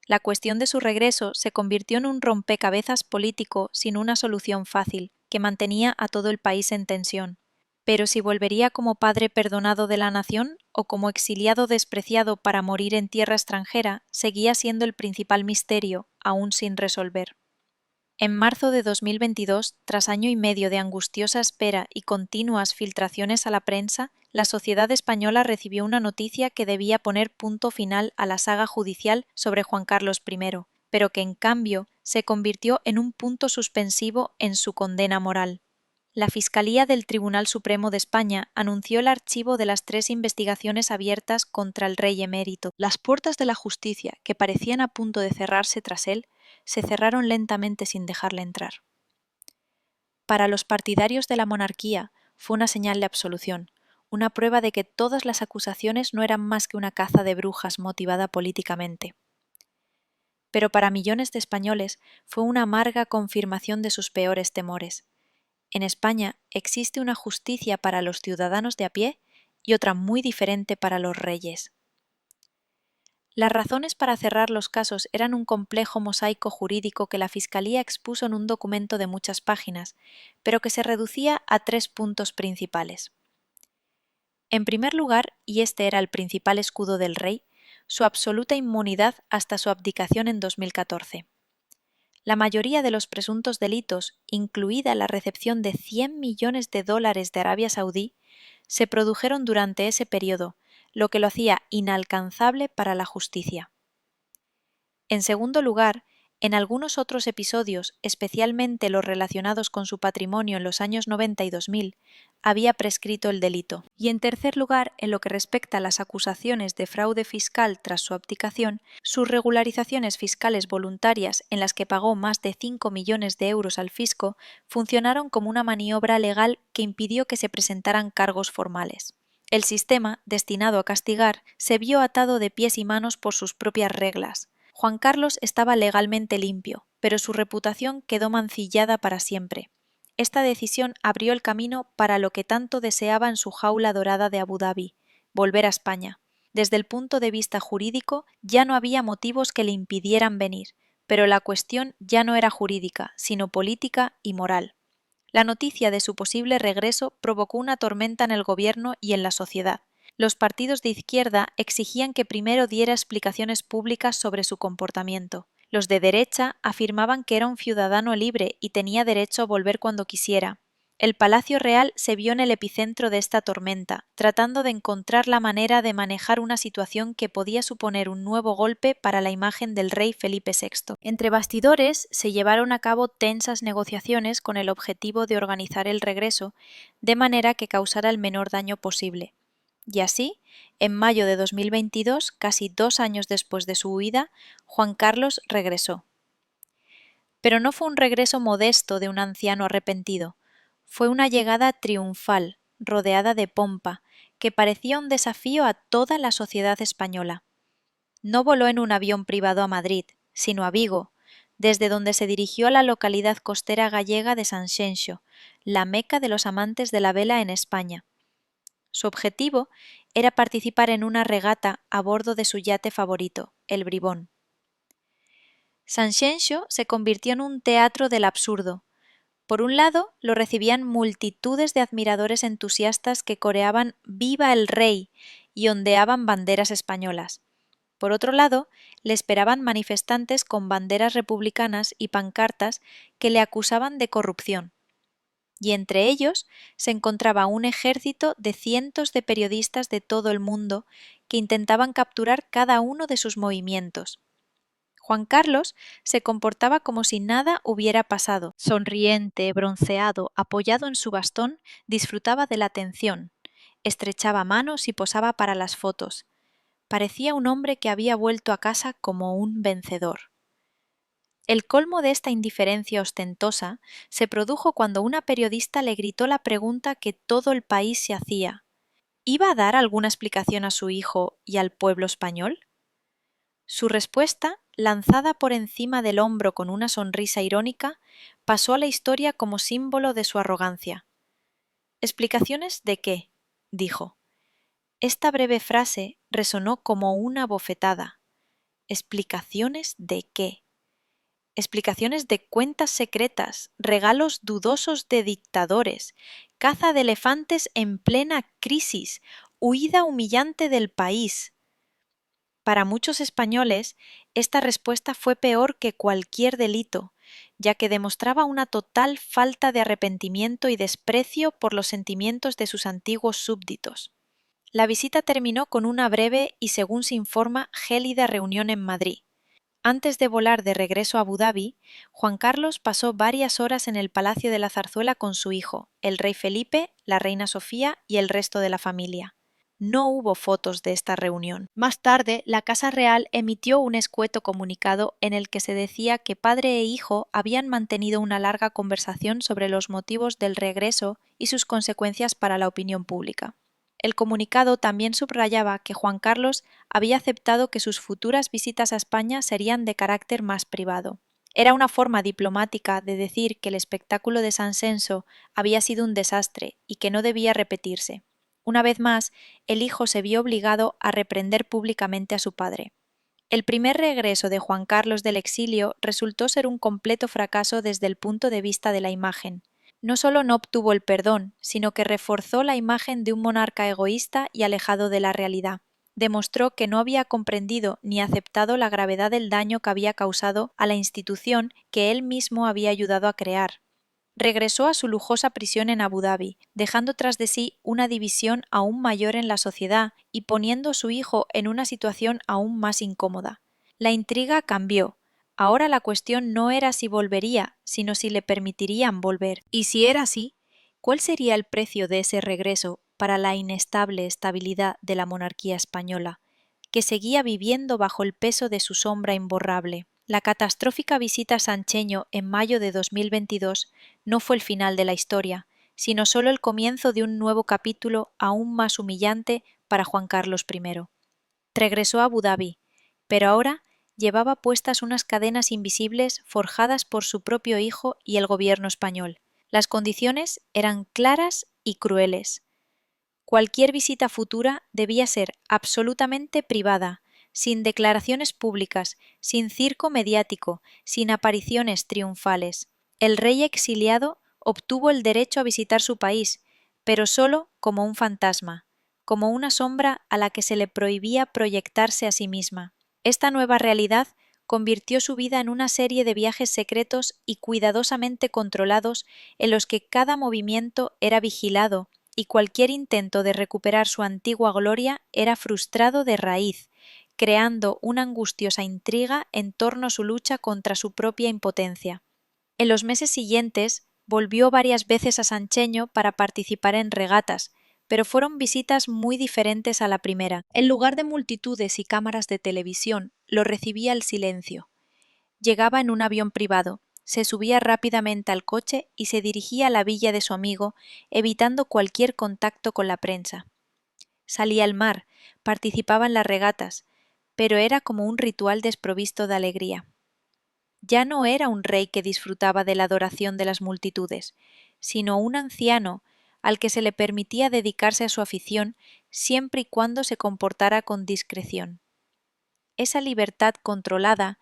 La cuestión de su regreso se convirtió en un rompecabezas político sin una solución fácil, que mantenía a todo el país en tensión. Pero si volvería como padre perdonado de la nación o como exiliado despreciado para morir en tierra extranjera, seguía siendo el principal misterio, aún sin resolver. En marzo de 2022, tras año y medio de angustiosa espera y continuas filtraciones a la prensa, la sociedad española recibió una noticia que debía poner punto final a la saga judicial sobre Juan Carlos I, pero que en cambio se convirtió en un punto suspensivo en su condena moral. La Fiscalía del Tribunal Supremo de España anunció el archivo de las 3 investigaciones abiertas contra el rey emérito. Las puertas de la justicia, que parecían a punto de cerrarse tras él, se cerraron lentamente sin dejarle entrar. Para los partidarios de la monarquía fue una señal de absolución, una prueba de que todas las acusaciones no eran más que una caza de brujas motivada políticamente. Pero para millones de españoles fue una amarga confirmación de sus peores temores. En España existe una justicia para los ciudadanos de a pie y otra muy diferente para los reyes. Las razones para cerrar los casos eran un complejo mosaico jurídico que la Fiscalía expuso en un documento de muchas páginas, pero que se reducía a 3 puntos principales. En primer lugar, y este era el principal escudo del rey, su absoluta inmunidad hasta su abdicación en 2014. La mayoría de los presuntos delitos, incluida la recepción de 100 millones de dólares de Arabia Saudí, se produjeron durante ese periodo, lo que lo hacía inalcanzable para la justicia. En segundo lugar, en algunos otros episodios, especialmente los relacionados con su patrimonio en los años 90 y 2000, había prescrito el delito. Y en tercer lugar, en lo que respecta a las acusaciones de fraude fiscal tras su abdicación, sus regularizaciones fiscales voluntarias en las que pagó más de 5 millones de euros al fisco funcionaron como una maniobra legal que impidió que se presentaran cargos formales. El sistema, destinado a castigar, se vio atado de pies y manos por sus propias reglas. Juan Carlos estaba legalmente limpio, pero su reputación quedó mancillada para siempre. Esta decisión abrió el camino para lo que tanto deseaba en su jaula dorada de Abu Dhabi, volver a España. Desde el punto de vista jurídico, ya no había motivos que le impidieran venir, pero la cuestión ya no era jurídica, sino política y moral. La noticia de su posible regreso provocó una tormenta en el gobierno y en la sociedad. Los partidos de izquierda exigían que primero diera explicaciones públicas sobre su comportamiento. Los de derecha afirmaban que era un ciudadano libre y tenía derecho a volver cuando quisiera. El Palacio Real se vio en el epicentro de esta tormenta, tratando de encontrar la manera de manejar una situación que podía suponer un nuevo golpe para la imagen del rey Felipe VI. Entre bastidores se llevaron a cabo tensas negociaciones con el objetivo de organizar el regreso de manera que causara el menor daño posible. Y así, en mayo de 2022, casi 2 años después de su huida, Juan Carlos regresó. Pero no fue un regreso modesto de un anciano arrepentido. Fue una llegada triunfal, rodeada de pompa, que parecía un desafío a toda la sociedad española. No voló en un avión privado a Madrid, sino a Vigo, desde donde se dirigió a la localidad costera gallega de San Xenxo, la meca de los amantes de la vela en España. Su objetivo era participar en una regata a bordo de su yate favorito, el Bribón. San Xenxo se convirtió en un teatro del absurdo. Por un lado, lo recibían multitudes de admiradores entusiastas que coreaban «¡Viva el rey!» y ondeaban banderas españolas. Por otro lado, le esperaban manifestantes con banderas republicanas y pancartas que le acusaban de corrupción. Y entre ellos se encontraba un ejército de cientos de periodistas de todo el mundo que intentaban capturar cada uno de sus movimientos. Juan Carlos se comportaba como si nada hubiera pasado. Sonriente, bronceado, apoyado en su bastón, disfrutaba de la atención. Estrechaba manos y posaba para las fotos. Parecía un hombre que había vuelto a casa como un vencedor. El colmo de esta indiferencia ostentosa se produjo cuando una periodista le gritó la pregunta que todo el país se hacía. ¿Iba a dar alguna explicación a su hijo y al pueblo español? Su respuesta, lanzada por encima del hombro con una sonrisa irónica, pasó a la historia como símbolo de su arrogancia. ¿Explicaciones de qué?, dijo. Esta breve frase resonó como una bofetada. ¿Explicaciones de qué? Explicaciones de cuentas secretas, regalos dudosos de dictadores, caza de elefantes en plena crisis, huida humillante del país. Para muchos españoles, esta respuesta fue peor que cualquier delito, ya que demostraba una total falta de arrepentimiento y desprecio por los sentimientos de sus antiguos súbditos. La visita terminó con una breve y, según se informa, gélida reunión en Madrid. Antes de volar de regreso a Abu Dhabi, Juan Carlos pasó varias horas en el Palacio de la Zarzuela con su hijo, el rey Felipe, la reina Sofía y el resto de la familia. No hubo fotos de esta reunión. Más tarde, la Casa Real emitió un escueto comunicado en el que se decía que padre e hijo habían mantenido una larga conversación sobre los motivos del regreso y sus consecuencias para la opinión pública. El comunicado también subrayaba que Juan Carlos había aceptado que sus futuras visitas a España serían de carácter más privado. Era una forma diplomática de decir que el espectáculo de San Xenxo había sido un desastre y que no debía repetirse. Una vez más, el hijo se vio obligado a reprender públicamente a su padre. El primer regreso de Juan Carlos del exilio resultó ser un completo fracaso desde el punto de vista de la imagen. No solo no obtuvo el perdón, sino que reforzó la imagen de un monarca egoísta y alejado de la realidad. Demostró que no había comprendido ni aceptado la gravedad del daño que había causado a la institución que él mismo había ayudado a crear. Regresó a su lujosa prisión en Abu Dhabi, dejando tras de sí una división aún mayor en la sociedad y poniendo a su hijo en una situación aún más incómoda. La intriga cambió. Ahora la cuestión no era si volvería, sino si le permitirían volver. Y si era así, ¿cuál sería el precio de ese regreso para la inestable estabilidad de la monarquía española, que seguía viviendo bajo el peso de su sombra imborrable? La catastrófica visita a Sancheño en mayo de 2022 no fue el final de la historia, sino solo el comienzo de un nuevo capítulo aún más humillante para Juan Carlos I. Regresó a Abu Dhabi, pero ahora llevaba puestas unas cadenas invisibles forjadas por su propio hijo y el gobierno español. Las condiciones eran claras y crueles. Cualquier visita futura debía ser absolutamente privada, sin declaraciones públicas, sin circo mediático, sin apariciones triunfales. El rey exiliado obtuvo el derecho a visitar su país, pero solo como un fantasma, como una sombra a la que se le prohibía proyectarse a sí misma. Esta nueva realidad convirtió su vida en una serie de viajes secretos y cuidadosamente controlados en los que cada movimiento era vigilado y cualquier intento de recuperar su antigua gloria era frustrado de raíz, creando una angustiosa intriga en torno a su lucha contra su propia impotencia. En los meses siguientes volvió varias veces a Sancheño para participar en regatas, pero fueron visitas muy diferentes a la primera. En lugar de multitudes y cámaras de televisión, lo recibía el silencio. Llegaba en un avión privado, se subía rápidamente al coche y se dirigía a la villa de su amigo, evitando cualquier contacto con la prensa. Salía al mar, participaba en las regatas, pero era como un ritual desprovisto de alegría. Ya no era un rey que disfrutaba de la adoración de las multitudes, sino un anciano al que se le permitía dedicarse a su afición siempre y cuando se comportara con discreción. Esa libertad controlada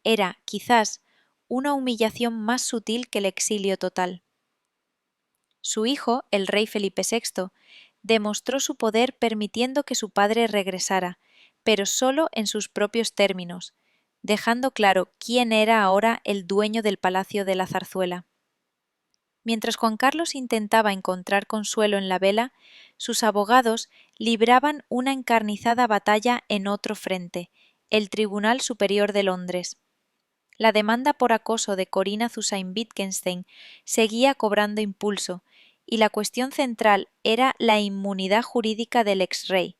era, quizás, una humillación más sutil que el exilio total. Su hijo, el rey Felipe VI, demostró su poder permitiendo que su padre regresara, pero solo en sus propios términos, dejando claro quién era ahora el dueño del Palacio de la Zarzuela. Mientras Juan Carlos intentaba encontrar consuelo en la vela, sus abogados libraban una encarnizada batalla en otro frente, el Tribunal Superior de Londres. La demanda por acoso de Corina Zusain-Wittgenstein seguía cobrando impulso, y la cuestión central era la inmunidad jurídica del exrey.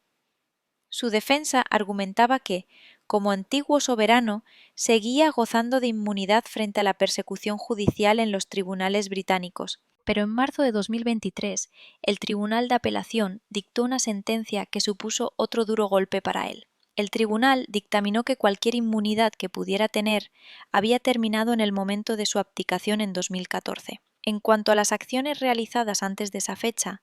Su defensa argumentaba que, como antiguo soberano, seguía gozando de inmunidad frente a la persecución judicial en los tribunales británicos. Pero en marzo de 2023, el Tribunal de Apelación dictó una sentencia que supuso otro duro golpe para él. El tribunal dictaminó que cualquier inmunidad que pudiera tener había terminado en el momento de su abdicación en 2014. En cuanto a las acciones realizadas antes de esa fecha,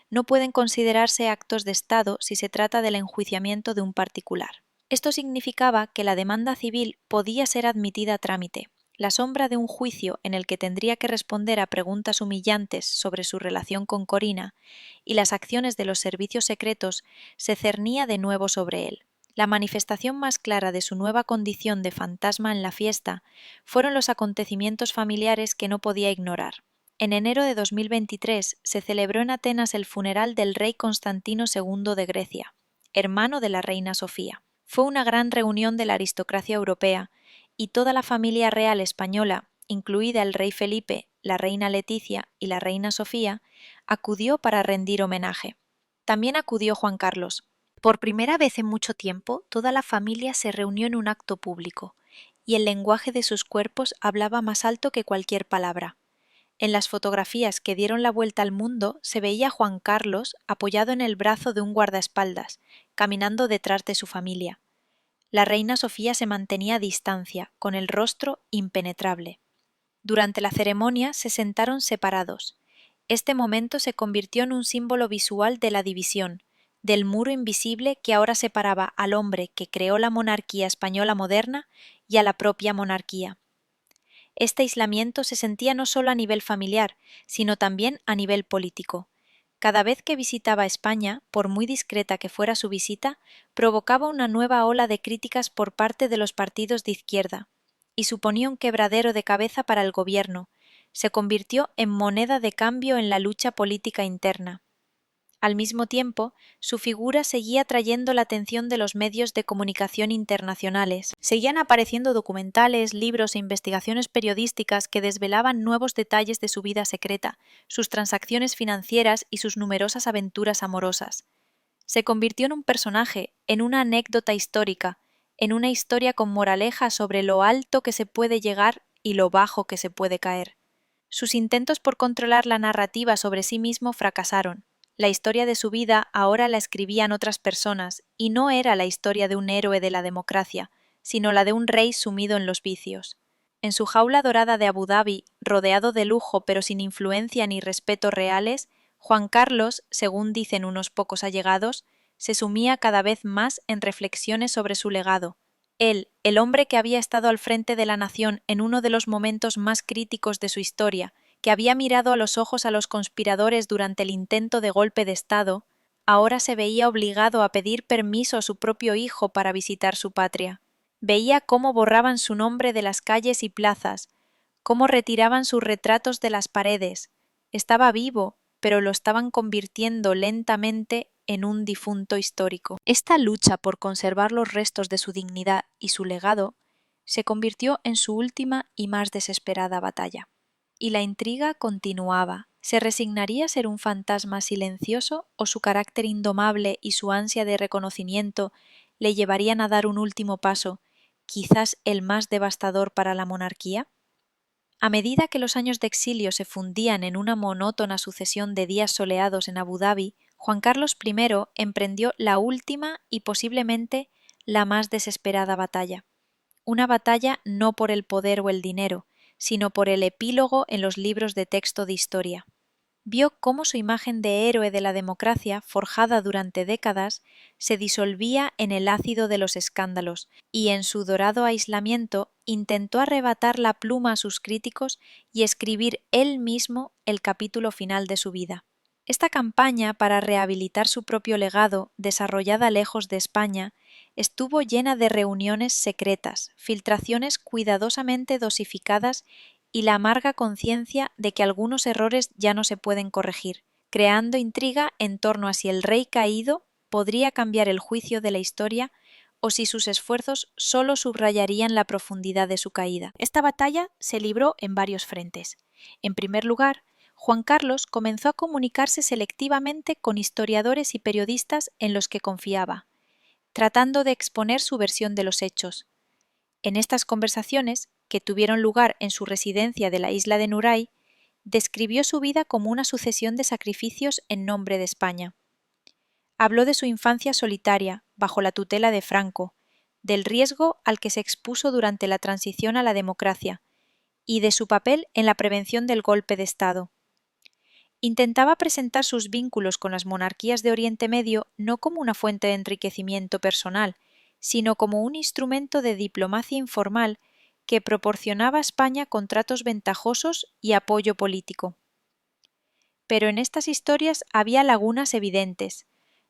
no pueden considerarse actos de Estado si se trata del enjuiciamiento de un particular. Esto significaba que la demanda civil podía ser admitida a trámite. La sombra de un juicio en el que tendría que responder a preguntas humillantes sobre su relación con Corina y las acciones de los servicios secretos se cernía de nuevo sobre él. La manifestación más clara de su nueva condición de fantasma en la fiesta fueron los acontecimientos familiares que no podía ignorar. En enero de 2023 se celebró en Atenas el funeral del rey Constantino II de Grecia, hermano de la reina Sofía. Fue una gran reunión de la aristocracia europea y toda la familia real española, incluida el rey Felipe, la reina Leticia y la reina Sofía, acudió para rendir homenaje. También acudió Juan Carlos. Por primera vez en mucho tiempo, toda la familia se reunió en un acto público, y el lenguaje de sus cuerpos hablaba más alto que cualquier palabra. En las fotografías que dieron la vuelta al mundo se veía a Juan Carlos apoyado en el brazo de un guardaespaldas, caminando detrás de su familia. La reina Sofía se mantenía a distancia, con el rostro impenetrable. Durante la ceremonia se sentaron separados. Este momento se convirtió en un símbolo visual de la división, del muro invisible que ahora separaba al hombre que creó la monarquía española moderna y a la propia monarquía. Este aislamiento se sentía no solo a nivel familiar, sino también a nivel político. Cada vez que visitaba España, por muy discreta que fuera su visita, provocaba una nueva ola de críticas por parte de los partidos de izquierda, y suponía un quebradero de cabeza para el gobierno. Se convirtió en moneda de cambio en la lucha política interna. Al mismo tiempo, su figura seguía atrayendo la atención de los medios de comunicación internacionales. Seguían apareciendo documentales, libros e investigaciones periodísticas que desvelaban nuevos detalles de su vida secreta, sus transacciones financieras y sus numerosas aventuras amorosas. Se convirtió en un personaje, en una anécdota histórica, en una historia con moraleja sobre lo alto que se puede llegar y lo bajo que se puede caer. Sus intentos por controlar la narrativa sobre sí mismo fracasaron. La historia de su vida ahora la escribían otras personas, y no era la historia de un héroe de la democracia, sino la de un rey sumido en los vicios. En su jaula dorada de Abu Dhabi, rodeado de lujo pero sin influencia ni respeto reales, Juan Carlos, según dicen unos pocos allegados, se sumía cada vez más en reflexiones sobre su legado. Él, el hombre que había estado al frente de la nación en uno de los momentos más críticos de su historia, que había mirado a los ojos a los conspiradores durante el intento de golpe de Estado, ahora se veía obligado a pedir permiso a su propio hijo para visitar su patria. Veía cómo borraban su nombre de las calles y plazas, cómo retiraban sus retratos de las paredes. Estaba vivo, pero lo estaban convirtiendo lentamente en un difunto histórico. Esta lucha por conservar los restos de su dignidad y su legado se convirtió en su última y más desesperada batalla. Y la intriga continuaba. ¿Se resignaría a ser un fantasma silencioso o su carácter indomable y su ansia de reconocimiento le llevarían a dar un último paso, quizás el más devastador para la monarquía? A medida que los años de exilio se fundían en una monótona sucesión de días soleados en Abu Dhabi, Juan Carlos I emprendió la última y posiblemente la más desesperada batalla. Una batalla no por el poder o el dinero, sino por el epílogo en los libros de texto de historia. vio cómo su imagen de héroe de la democracia, forjada durante décadas, se disolvía en el ácido de los escándalos, y en su dorado aislamiento intentó arrebatar la pluma a sus críticos y escribir él mismo el capítulo final de su vida. Esta campaña para rehabilitar su propio legado, desarrollada lejos de España, estuvo llena de reuniones secretas, filtraciones cuidadosamente dosificadas y la amarga conciencia de que algunos errores ya no se pueden corregir, creando intriga en torno a si el rey caído podría cambiar el juicio de la historia o si sus esfuerzos solo subrayarían la profundidad de su caída. Esta batalla se libró en varios frentes. En primer lugar, Juan Carlos comenzó a comunicarse selectivamente con historiadores y periodistas en los que confiaba, tratando de exponer su versión de los hechos. En estas conversaciones, que tuvieron lugar en su residencia de la isla de Nuray, describió su vida como una sucesión de sacrificios en nombre de España. Habló de su infancia solitaria, bajo la tutela de Franco, del riesgo al que se expuso durante la transición a la democracia, y de su papel en la prevención del golpe de Estado. Intentaba presentar sus vínculos con las monarquías de Oriente Medio no como una fuente de enriquecimiento personal, sino como un instrumento de diplomacia informal que proporcionaba a España contratos ventajosos y apoyo político. Pero en estas historias había lagunas evidentes.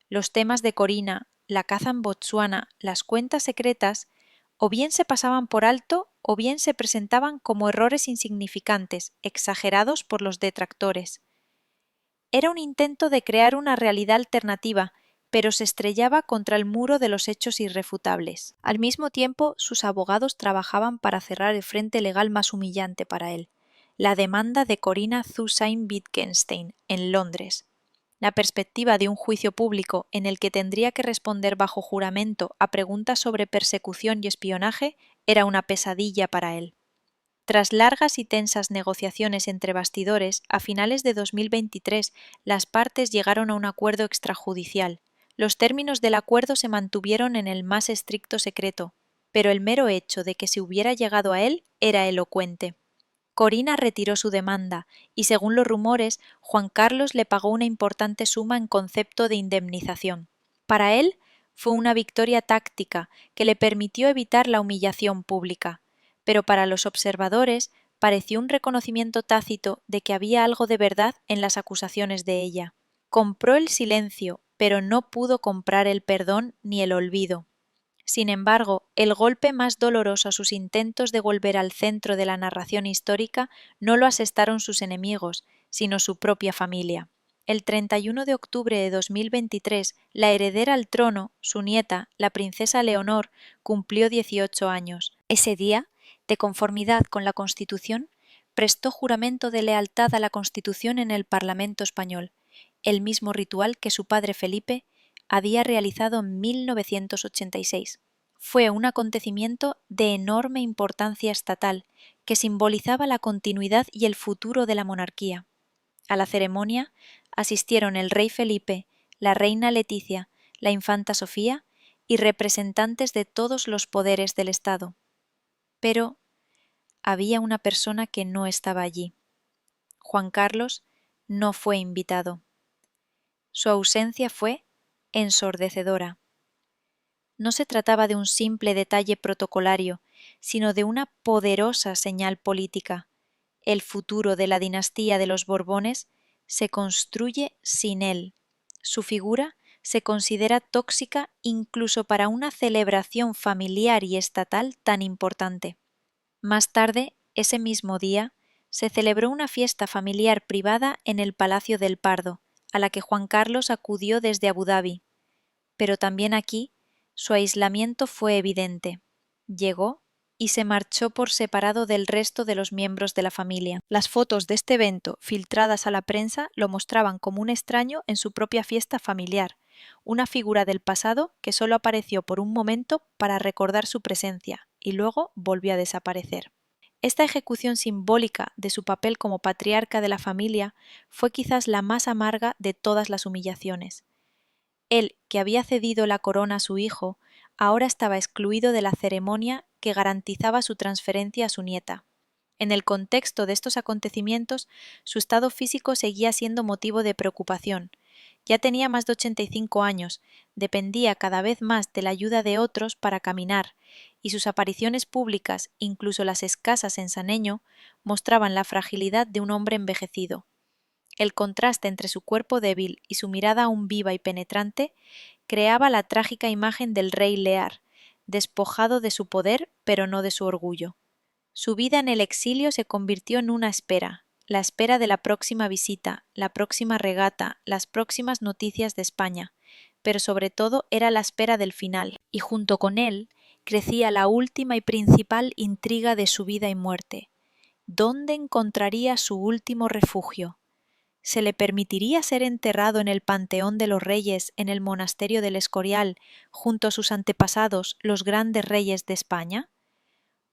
Los temas de Corina, la caza en Botsuana, las cuentas secretas, o bien se pasaban por alto o bien se presentaban como errores insignificantes, exagerados por los detractores. Era un intento de crear una realidad alternativa, pero se estrellaba contra el muro de los hechos irrefutables. Al mismo tiempo, sus abogados trabajaban para cerrar el frente legal más humillante para él, la demanda de Corina Zusain-Wittgenstein en Londres. La perspectiva de un juicio público en el que tendría que responder bajo juramento a preguntas sobre persecución y espionaje era una pesadilla para él. Tras largas y tensas negociaciones entre bastidores, a finales de 2023 las partes llegaron a un acuerdo extrajudicial. Los términos del acuerdo se mantuvieron en el más estricto secreto, pero el mero hecho de que se hubiera llegado a él era elocuente. Corina retiró su demanda y, según los rumores, Juan Carlos le pagó una importante suma en concepto de indemnización. Para él fue una victoria táctica que le permitió evitar la humillación pública, pero para los observadores pareció un reconocimiento tácito de que había algo de verdad en las acusaciones de ella. Compró el silencio, pero no pudo comprar el perdón ni el olvido. Sin embargo, el golpe más doloroso a sus intentos de volver al centro de la narración histórica no lo asestaron sus enemigos, sino su propia familia. El 31 de octubre de 2023, la heredera al trono, su nieta, la princesa Leonor, cumplió 18 años. Ese día, de conformidad con la Constitución, prestó juramento de lealtad a la Constitución en el Parlamento español, el mismo ritual que su padre Felipe había realizado en 1986. Fue un acontecimiento de enorme importancia estatal que simbolizaba la continuidad y el futuro de la monarquía. A la ceremonia asistieron el rey Felipe, la reina Leticia, la infanta Sofía y representantes de todos los poderes del Estado. Pero había una persona que no estaba allí. Juan Carlos no fue invitado. Su ausencia fue ensordecedora. No se trataba de un simple detalle protocolario, sino de una poderosa señal política. El futuro de la dinastía de los Borbones se construye sin él. Su figura se considera tóxica incluso para una celebración familiar y estatal tan importante. Más tarde, ese mismo día, se celebró una fiesta familiar privada en el Palacio del Pardo, a la que Juan Carlos acudió desde Abu Dhabi. Pero también aquí su aislamiento fue evidente. Llegó y se marchó por separado del resto de los miembros de la familia. Las fotos de este evento, filtradas a la prensa, lo mostraban como un extraño en su propia fiesta familiar, una figura del pasado que solo apareció por un momento para recordar su presencia y luego volvió a desaparecer. Esta ejecución simbólica de su papel como patriarca de la familia fue quizás la más amarga de todas las humillaciones. Él, que había cedido la corona a su hijo, ahora estaba excluido de la ceremonia que garantizaba su transferencia a su nieta. En el contexto de estos acontecimientos, su estado físico seguía siendo motivo de preocupación. Ya tenía más de 85 años, dependía cada vez más de la ayuda de otros para caminar, y sus apariciones públicas, incluso las escasas en Saneño, mostraban la fragilidad de un hombre envejecido. El contraste entre su cuerpo débil y su mirada aún viva y penetrante creaba la trágica imagen del rey Lear, despojado de su poder pero no de su orgullo. Su vida en el exilio se convirtió en una espera, la espera de la próxima visita, la próxima regata, las próximas noticias de España, pero sobre todo era la espera del final, y junto con él crecía la última y principal intriga de su vida y muerte. ¿Dónde encontraría su último refugio? ¿Se le permitiría ser enterrado en el Panteón de los Reyes en el monasterio del Escorial, junto a sus antepasados, los grandes reyes de España?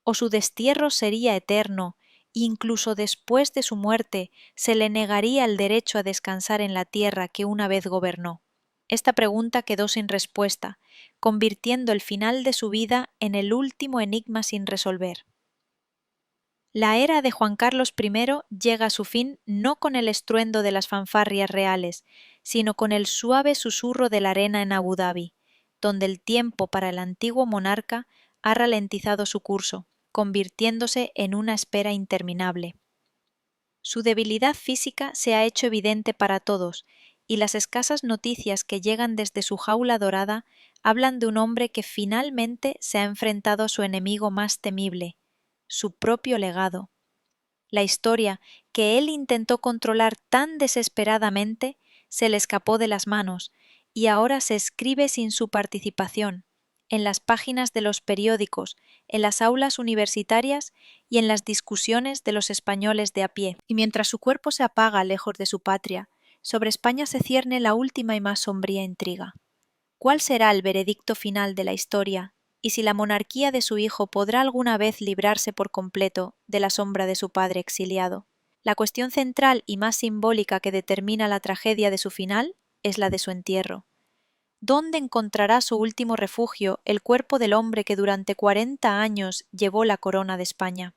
¿O su destierro sería eterno, e incluso después de su muerte se le negaría el derecho a descansar en la tierra que una vez gobernó? Esta pregunta quedó sin respuesta, convirtiendo el final de su vida en el último enigma sin resolver. La era de Juan Carlos I llega a su fin no con el estruendo de las fanfarrias reales, sino con el suave susurro de la arena en Abu Dhabi, donde el tiempo para el antiguo monarca ha ralentizado su curso, convirtiéndose en una espera interminable. Su debilidad física se ha hecho evidente para todos, y las escasas noticias que llegan desde su jaula dorada hablan de un hombre que finalmente se ha enfrentado a su enemigo más temible, su propio legado. La historia que él intentó controlar tan desesperadamente se le escapó de las manos y ahora se escribe sin su participación, en las páginas de los periódicos, en las aulas universitarias y en las discusiones de los españoles de a pie. Y mientras su cuerpo se apaga lejos de su patria, sobre España se cierne la última y más sombría intriga. ¿Cuál será el veredicto final de la historia? Y si la monarquía de su hijo podrá alguna vez librarse por completo de la sombra de su padre exiliado. La cuestión central y más simbólica que determina la tragedia de su final es la de su entierro. ¿Dónde encontrará su último refugio el cuerpo del hombre que durante 40 años llevó la corona de España?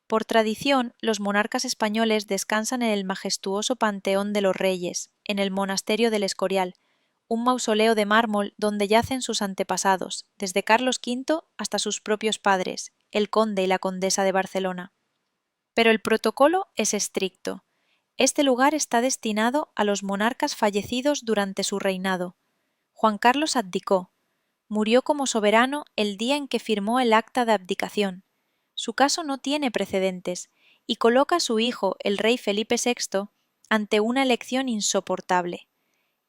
Por tradición, los monarcas españoles descansan en el majestuoso Panteón de los Reyes, en el monasterio del Escorial, un mausoleo de mármol donde yacen sus antepasados, desde Carlos V hasta sus propios padres, el conde y la condesa de Barcelona. Pero el protocolo es estricto. Este lugar está destinado a los monarcas fallecidos durante su reinado. Juan Carlos abdicó. Murió como soberano el día en que firmó el acta de abdicación. Su caso no tiene precedentes y coloca a su hijo, el rey Felipe VI, ante una elección insoportable.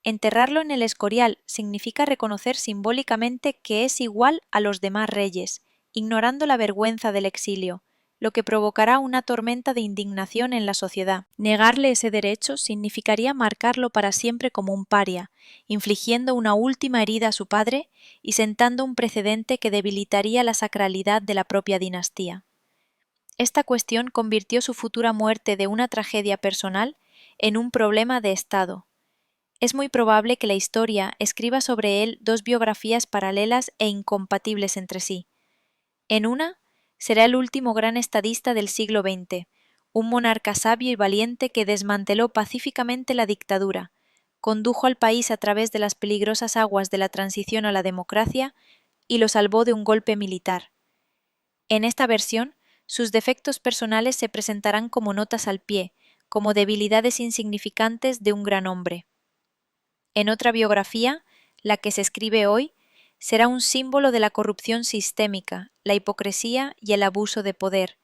Enterrarlo en el Escorial significa reconocer simbólicamente que es igual a los demás reyes, ignorando la vergüenza del exilio, lo que provocará una tormenta de indignación en la sociedad. Negarle ese derecho significaría marcarlo para siempre como un paria, infligiendo una última herida a su padre y sentando un precedente que debilitaría la sacralidad de la propia dinastía. Esta cuestión convirtió su futura muerte de una tragedia personal en un problema de Estado. Es muy probable que la historia escriba sobre él dos biografías paralelas e incompatibles entre sí. En una, será el último gran estadista del siglo XX, un monarca sabio y valiente que desmanteló pacíficamente la dictadura, condujo al país a través de las peligrosas aguas de la transición a la democracia y lo salvó de un golpe militar. En esta versión, sus defectos personales se presentarán como notas al pie, como debilidades insignificantes de un gran hombre. En otra biografía, la que se escribe hoy, será un símbolo de la corrupción sistémica, la hipocresía y el abuso de poder.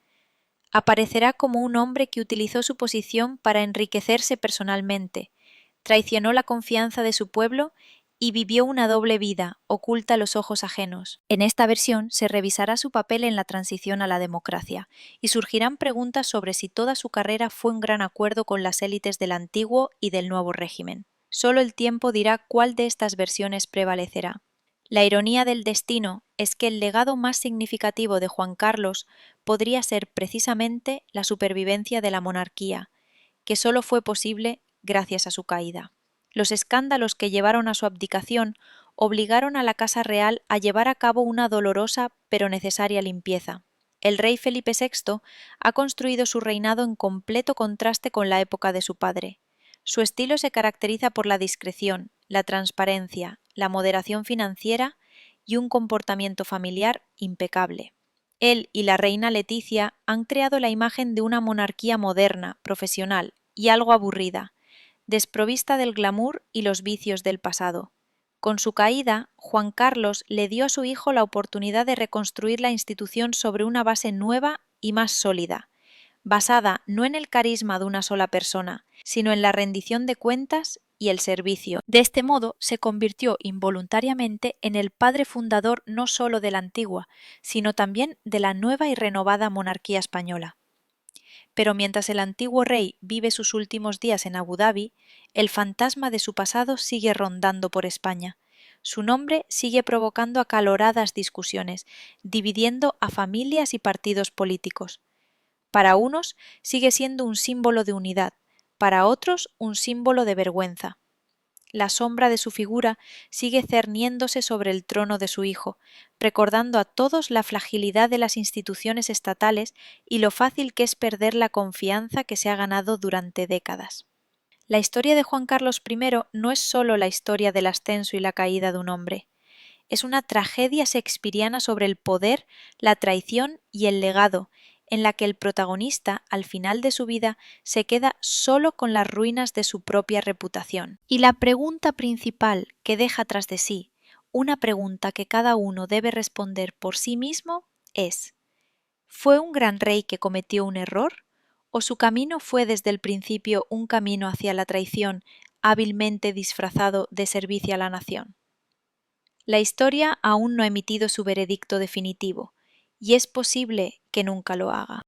Aparecerá como un hombre que utilizó su posición para enriquecerse personalmente, traicionó la confianza de su pueblo y vivió una doble vida, oculta a los ojos ajenos. En esta versión se revisará su papel en la transición a la democracia, y surgirán preguntas sobre si toda su carrera fue un gran acuerdo con las élites del antiguo y del nuevo régimen. Solo el tiempo dirá cuál de estas versiones prevalecerá. La ironía del destino es que el legado más significativo de Juan Carlos podría ser precisamente la supervivencia de la monarquía, que solo fue posible gracias a su caída. Los escándalos que llevaron a su abdicación obligaron a la Casa Real a llevar a cabo una dolorosa pero necesaria limpieza. el rey Felipe VI ha construido su reinado en completo contraste con la época de su padre. Su estilo se caracteriza por la discreción, la transparencia, la moderación financiera y un comportamiento familiar impecable. Él y la reina Leticia han creado la imagen de una monarquía moderna, profesional y algo aburrida, desprovista del glamour y los vicios del pasado. Con su caída, Juan Carlos le dio a su hijo la oportunidad de reconstruir la institución sobre una base nueva y más sólida, basada no en el carisma de una sola persona, sino en la rendición de cuentas y el servicio. De este modo, se convirtió involuntariamente en el padre fundador no solo de la antigua, sino también de la nueva y renovada monarquía española. Pero mientras el antiguo rey vive sus últimos días en Abu Dhabi, el fantasma de su pasado sigue rondando por España. Su nombre sigue provocando acaloradas discusiones, dividiendo a familias y partidos políticos. Para unos sigue siendo un símbolo de unidad, para otros un símbolo de vergüenza. La sombra de su figura sigue cerniéndose sobre el trono de su hijo, recordando a todos la fragilidad de las instituciones estatales y lo fácil que es perder la confianza que se ha ganado durante décadas. La historia de Juan Carlos I no es solo la historia del ascenso y la caída de un hombre. Es una tragedia shakespeariana sobre el poder, la traición y el legado, en la que el protagonista, al final de su vida, se queda solo con las ruinas de su propia reputación. Y la pregunta principal que deja tras de sí, una pregunta que cada uno debe responder por sí mismo, es: ¿fue un gran rey que cometió un error? ¿O su camino fue desde el principio un camino hacia la traición, hábilmente disfrazado de servicio a la nación? La historia aún no ha emitido su veredicto definitivo, y es posible que nunca lo haga.